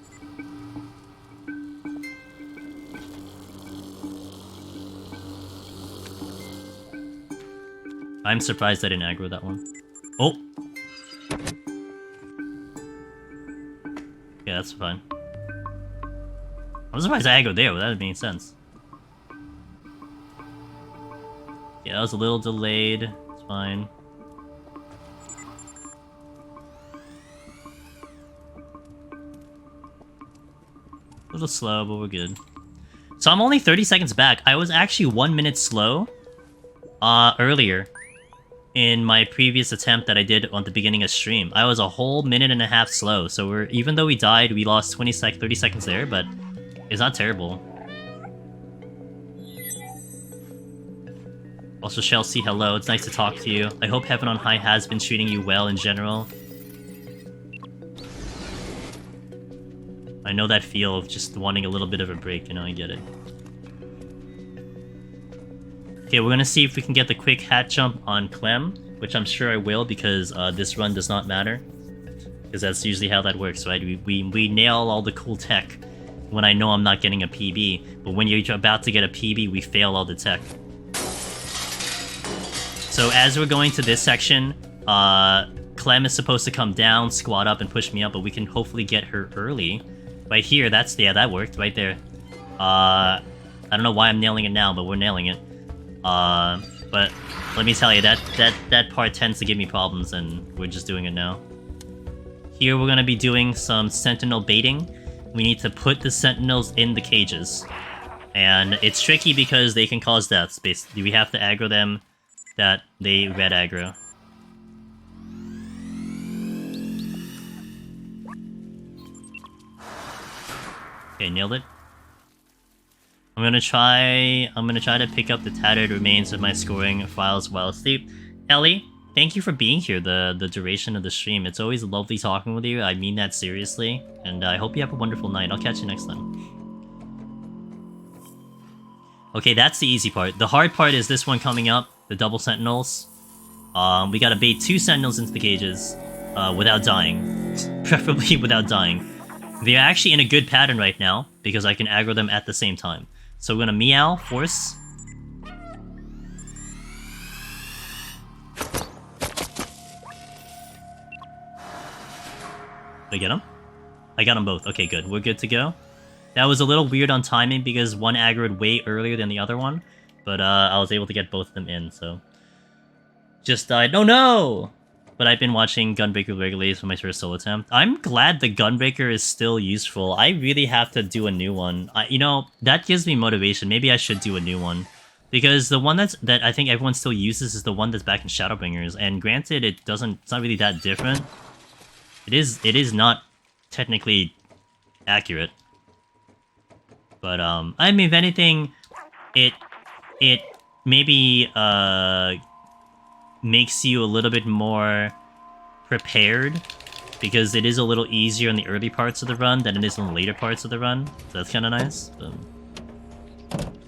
Speaker 1: I'm surprised I didn't aggro that one. Oh! Yeah, that's fine. I'm surprised I aggroed there, but that doesn't make sense. Yeah, that was a little delayed. It's fine. A little slow, but we're good. So I'm only 30 seconds back. I was actually 1 minute slow earlier in my previous attempt that I did on the beginning of stream. I was a whole minute and a half slow. So even though we died, we lost 30 seconds there, but it's not terrible. Also, Chelsea, hello. It's nice to talk to you. I hope Heaven on High has been treating you well in general. I know that feel of just wanting a little bit of a break, you know, I get it. Okay, we're gonna see if we can get the quick hat jump on Clem, which I'm sure I will, because this run does not matter. Because that's usually how that works, right? We nail all the cool tech when I know I'm not getting a PB, but when you're about to get a PB, we fail all the tech. So as we're going to this section, Clem is supposed to come down, squat up, and push me up, but we can hopefully get her early. Right here, yeah, that worked, right there. I don't know why I'm nailing it now, but we're nailing it. But let me tell you, that part tends to give me problems, and we're just doing it now. Here we're gonna be doing some sentinel baiting. We need to put the sentinels in the cages. And it's tricky because they can cause deaths, basically. We have to aggro them that they red aggro. Okay, nailed it. I'm gonna try to pick up the tattered remains of my scoring files while asleep. Ellie, thank you for being here the duration of the stream. It's always lovely talking with you. I mean that seriously. And I hope you have a wonderful night. I'll catch you next time. Okay, that's the easy part. The hard part is this one coming up, the double sentinels. We gotta bait 2 sentinels into the cages. without dying. Preferably without dying. They're actually in a good pattern right now, because I can aggro them at the same time. So we're gonna meow, force. Did I get them? I got them both. Okay, good. We're good to go. That was a little weird on timing because one aggroed way earlier than the other one. But I was able to get both of them in, so... Just died. Oh no! But I've been watching Gunbreaker regularly for my first solo attempt. I'm glad the Gunbreaker is still useful. I really have to do a new one. You know, that gives me motivation. Maybe I should do a new one. Because the one that I think everyone still uses is the one that's back in Shadowbringers. And granted, it's not really that different. It is not technically accurate. But I mean, if anything, it maybe makes you a little bit more prepared, because it is a little easier in the early parts of the run than it is in the later parts of the run. So that's kind of nice. But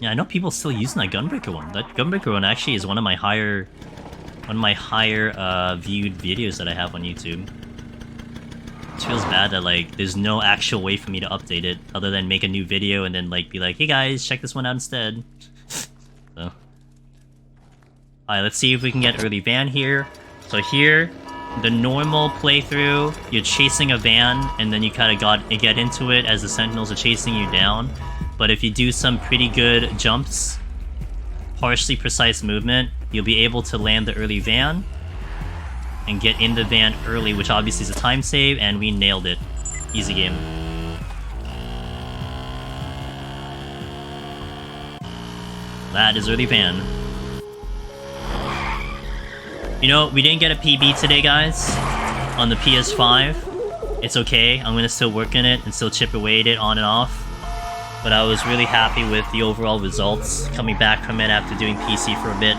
Speaker 1: yeah, I know people still using that Gunbreaker one. That Gunbreaker one actually is one of my higher viewed videos that I have on YouTube. It feels bad that, like, there's no actual way for me to update it other than make a new video and then, like, be like, hey guys, check this one out instead. So. Alright, let's see if we can get early van here. So here, the normal playthrough, you're chasing a van and then you kind of get into it as the sentinels are chasing you down. But if you do some pretty good jumps, partially precise movement, you'll be able to land the early van and get in the van early, which obviously is a time save, and we nailed it. Easy game. That is early van. You know, we didn't get a PB today, guys, on the PS5. It's okay, I'm gonna still work in it and still chip away at it on and off. But I was really happy with the overall results, coming back from it after doing PC for a bit.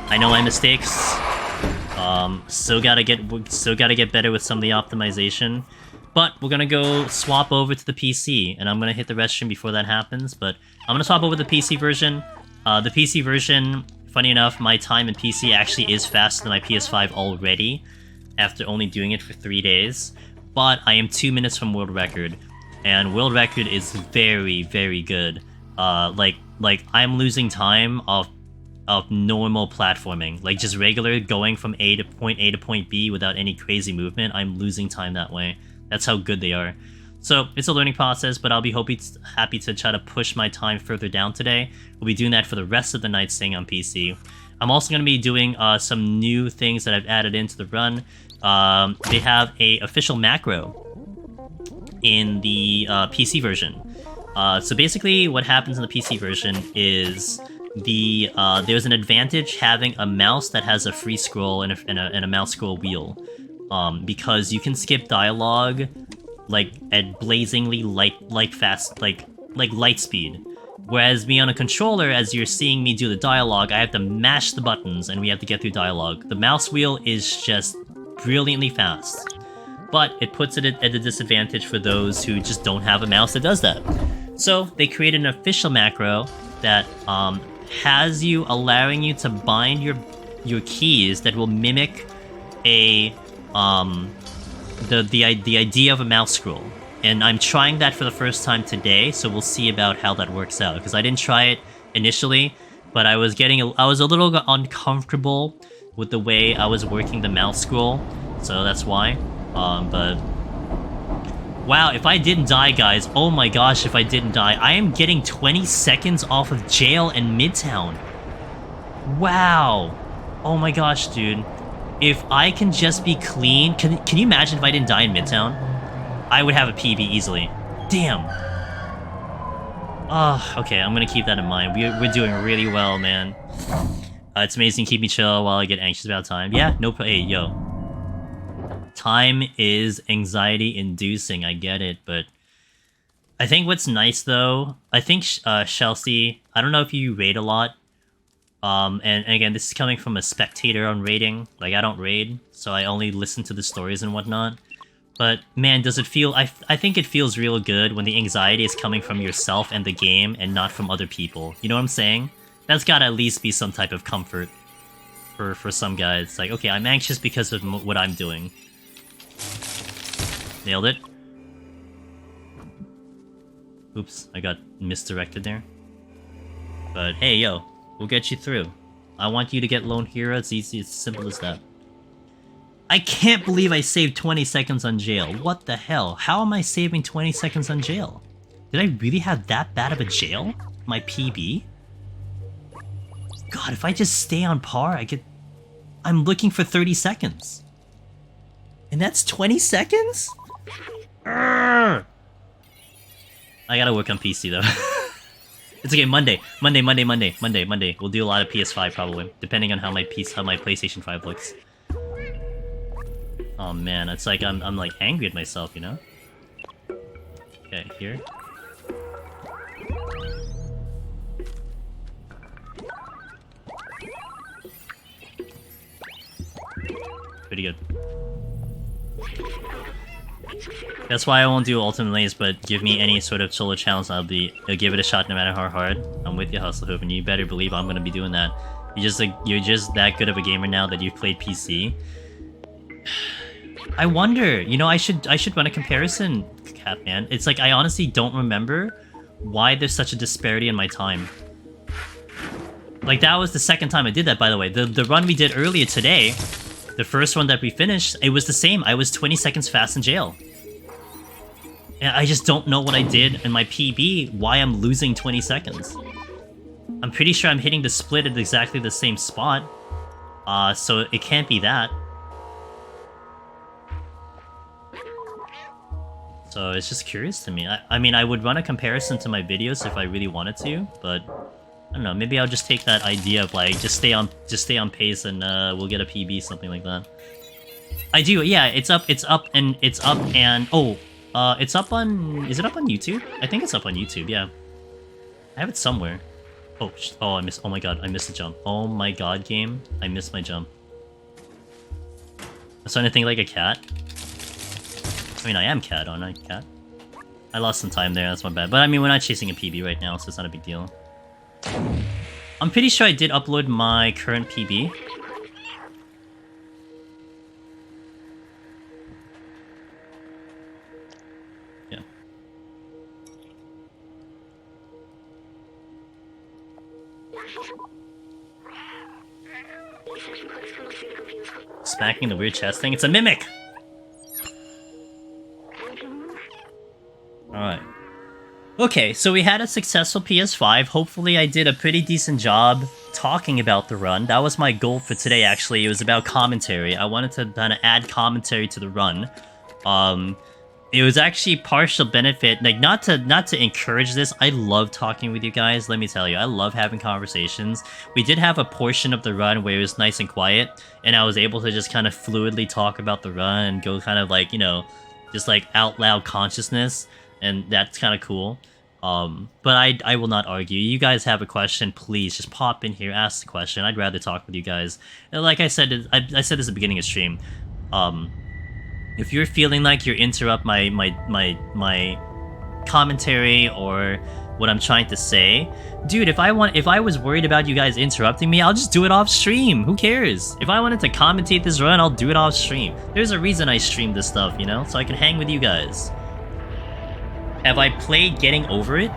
Speaker 1: I know my mistakes. Still gotta get better with some of the optimization. But we're gonna go swap over to the PC, and I'm gonna hit the restroom before that happens, but I'm gonna swap over to the PC version. The PC version, funny enough, my time in PC actually is faster than my PS5 already, after only doing it for 3 days. But I am 2 minutes from world record, and world record is very, very good. Like I'm losing time of normal platforming, like just regular going from A to point B without any crazy movement. I'm losing time that way. That's how good they are. So it's a learning process, but I'll be happy to try to push my time further down today. We'll be doing that for the rest of the night staying on PC. I'm also going to be doing some new things that I've added into the run. They have a official macro in the PC version. So basically what happens in the PC version is there's an advantage having a mouse that has a free scroll and a mouse scroll wheel, because you can skip dialogue like at blazingly light speed. Whereas me on a controller, as you're seeing me do the dialogue, I have to mash the buttons and we have to get through dialogue. The mouse wheel is just brilliantly fast, but it puts it at a disadvantage for those who just don't have a mouse that does that. So they created an official macro that has you allowing you to bind your keys that will mimic a the idea of a mouse scroll. And I'm trying that for the first time today, so we'll see about how that works out, because I didn't try it initially, but I was a little uncomfortable with the way I was working the mouse scroll, so that's why. But wow, if I didn't die, guys, oh my gosh, if I didn't die, I am getting 20 seconds off of jail and Midtown. Wow. Oh my gosh, dude. If I can just be clean, can you imagine if I didn't die in Midtown? I would have a PB easily. Damn. Oh, okay, I'm gonna keep that in mind. We're doing really well, man. It's amazing. Keep me chill while I get anxious about time. Yeah, no, hey, yo. Time is anxiety-inducing, I get it, but I think what's nice, though, I think, Chelsea, I don't know if you raid a lot, and again, this is coming from a spectator on raiding. Like, I don't raid, so I only listen to the stories and whatnot. But, man, does it feel... I think it feels real good when the anxiety is coming from yourself and the game and not from other people. You know what I'm saying? That's gotta at least be some type of comfort for some guys. Like, okay, I'm anxious because of what I'm doing. Nailed it. Oops, I got misdirected there. But hey, yo, we'll get you through. I want you to get Lone Hero. It's easy, it's simple as that. I can't believe I saved 20 seconds on jail. What the hell? How am I saving 20 seconds on jail? Did I really have that bad of a jail? My PB? God, if I just stay on par, I get... I'm looking for 30 seconds. And that's 20 seconds? Urgh! I gotta work on PC though. It's okay, Monday. Monday. We'll do a lot of PS5 probably, depending on how my PlayStation 5 looks. Oh man, it's like I'm like angry at myself, you know? Okay, here. Pretty good. That's why I won't do ultimate lanes, but give me any sort of solo challenge, I'll give it a shot no matter how hard. I'm with you, Hustle Hoop, and you better believe I'm gonna be doing that. You're just that good of a gamer now that you've played PC. I wonder, you know, I should run a comparison, Catman. It's like I honestly don't remember why there's such a disparity in my time. Like that was the second time I did that, by the way. The run we did earlier today, the first one that we finished, it was the same. I was 20 seconds fast in jail. And I just don't know what I did in my PB, why I'm losing 20 seconds. I'm pretty sure I'm hitting the split at exactly the same spot. So it can't be that. So it's just curious to me. I mean, I would run a comparison to my videos if I really wanted to, but I don't know. Maybe I'll just take that idea of like just stay on pace and we'll get a PB, something like that. I do, yeah. It's up and oh, it's up on. Is it up on YouTube? I think it's up on YouTube. Yeah, I have it somewhere. Oh, I missed. Oh my god, I missed the jump. Oh my god, game, I missed my jump. I'm starting to think like a cat. I mean, I am cat, aren't I? Cat. I lost some time there. That's my bad. But I mean, we're not chasing a PB right now, so it's not a big deal. I'm pretty sure I did upload my current PB. Yeah. Smacking the weird chest thing. It's a mimic! Alright. Okay, so we had a successful PS5. Hopefully I did a pretty decent job talking about the run. That was my goal for today, actually. It was about commentary. I wanted to kind of add commentary to the run. It was actually partial benefit, like not to encourage this. I love talking with you guys, let me tell you. I love having conversations. We did have a portion of the run where it was nice and quiet, and I was able to just kind of fluidly talk about the run and go kind of like, you know, just like out loud consciousness. And that's kind of cool. But I will not argue. You guys have a question, please just pop in here, ask the question. I'd rather talk with you guys. And like I said, I said this at the beginning of stream. If you're feeling like you're interrupt my commentary or what I'm trying to say, dude, if I was worried about you guys interrupting me, I'll just do it off stream. Who cares? If I wanted to commentate this run, I'll do it off stream. There's a reason I stream this stuff, you know, so I can hang with you guys. Have I played Getting Over It?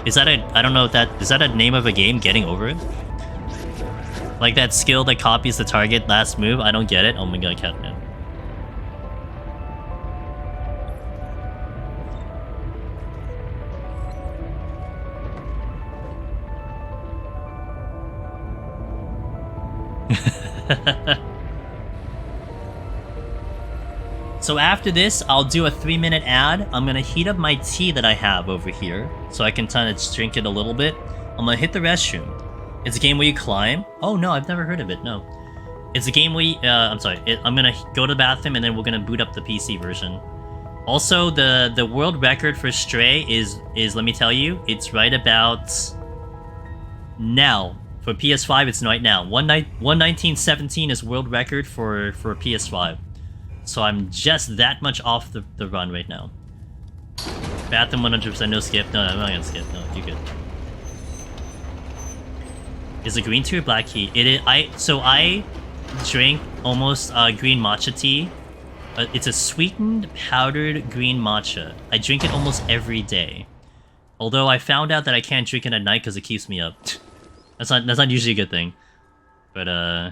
Speaker 1: Is that I don't know if that... Is that a name of a game, Getting Over It? Like that skill that copies the target last move? I don't get it. Oh my god, Catman. So after this, I'll do a 3-minute ad. I'm gonna heat up my tea that I have over here, so I can kind of drink it a little bit. I'm gonna hit the restroom. It's a game where you climb. Oh no, I've never heard of it, no. It's a game where you, I'm sorry, I'm gonna go to the bathroom and then we're gonna boot up the PC version. Also, the world record for Stray is let me tell you, it's right about now. For PS5, it's right now. 119.17 is world record for PS5. So I'm just that much off the run right now. Bathroom 100%, no skip. No, I'm not gonna skip. No, you're good. Is it green tea or black tea? It is. So I drink almost green matcha tea. It's a sweetened powdered green matcha. I drink it almost every day. Although I found out that I can't drink it at night because it keeps me up. That's not usually a good thing. But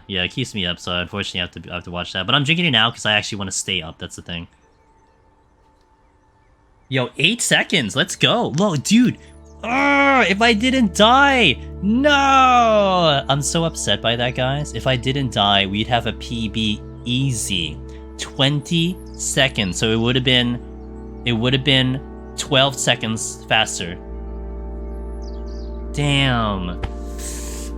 Speaker 1: yeah, it keeps me up, so unfortunately I have to watch that. But I'm drinking it now because I actually want to stay up. That's the thing. Yo, 8 seconds. Let's go. Look, dude. If I didn't die. No. I'm so upset by that, guys. If I didn't die, we'd have a PB easy. 20 seconds. So it would have been 12 seconds faster. Damn.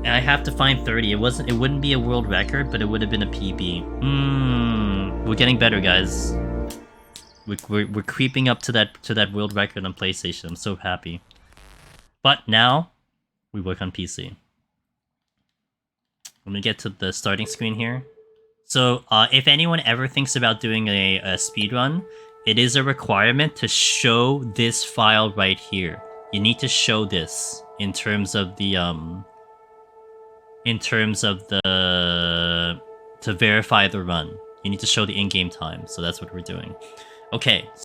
Speaker 1: And I have to find 30. It wouldn't be a world record, but it would have been a PB. We're getting better, guys. We're creeping up to that world record on PlayStation. I'm so happy. But now we work on PC. Let me get to the starting screen here. So if anyone ever thinks about doing a speedrun, it is a requirement to show this file right here. You need to show this in terms of the to verify the run. You need to show the in-game time. So that's what we're doing. Okay.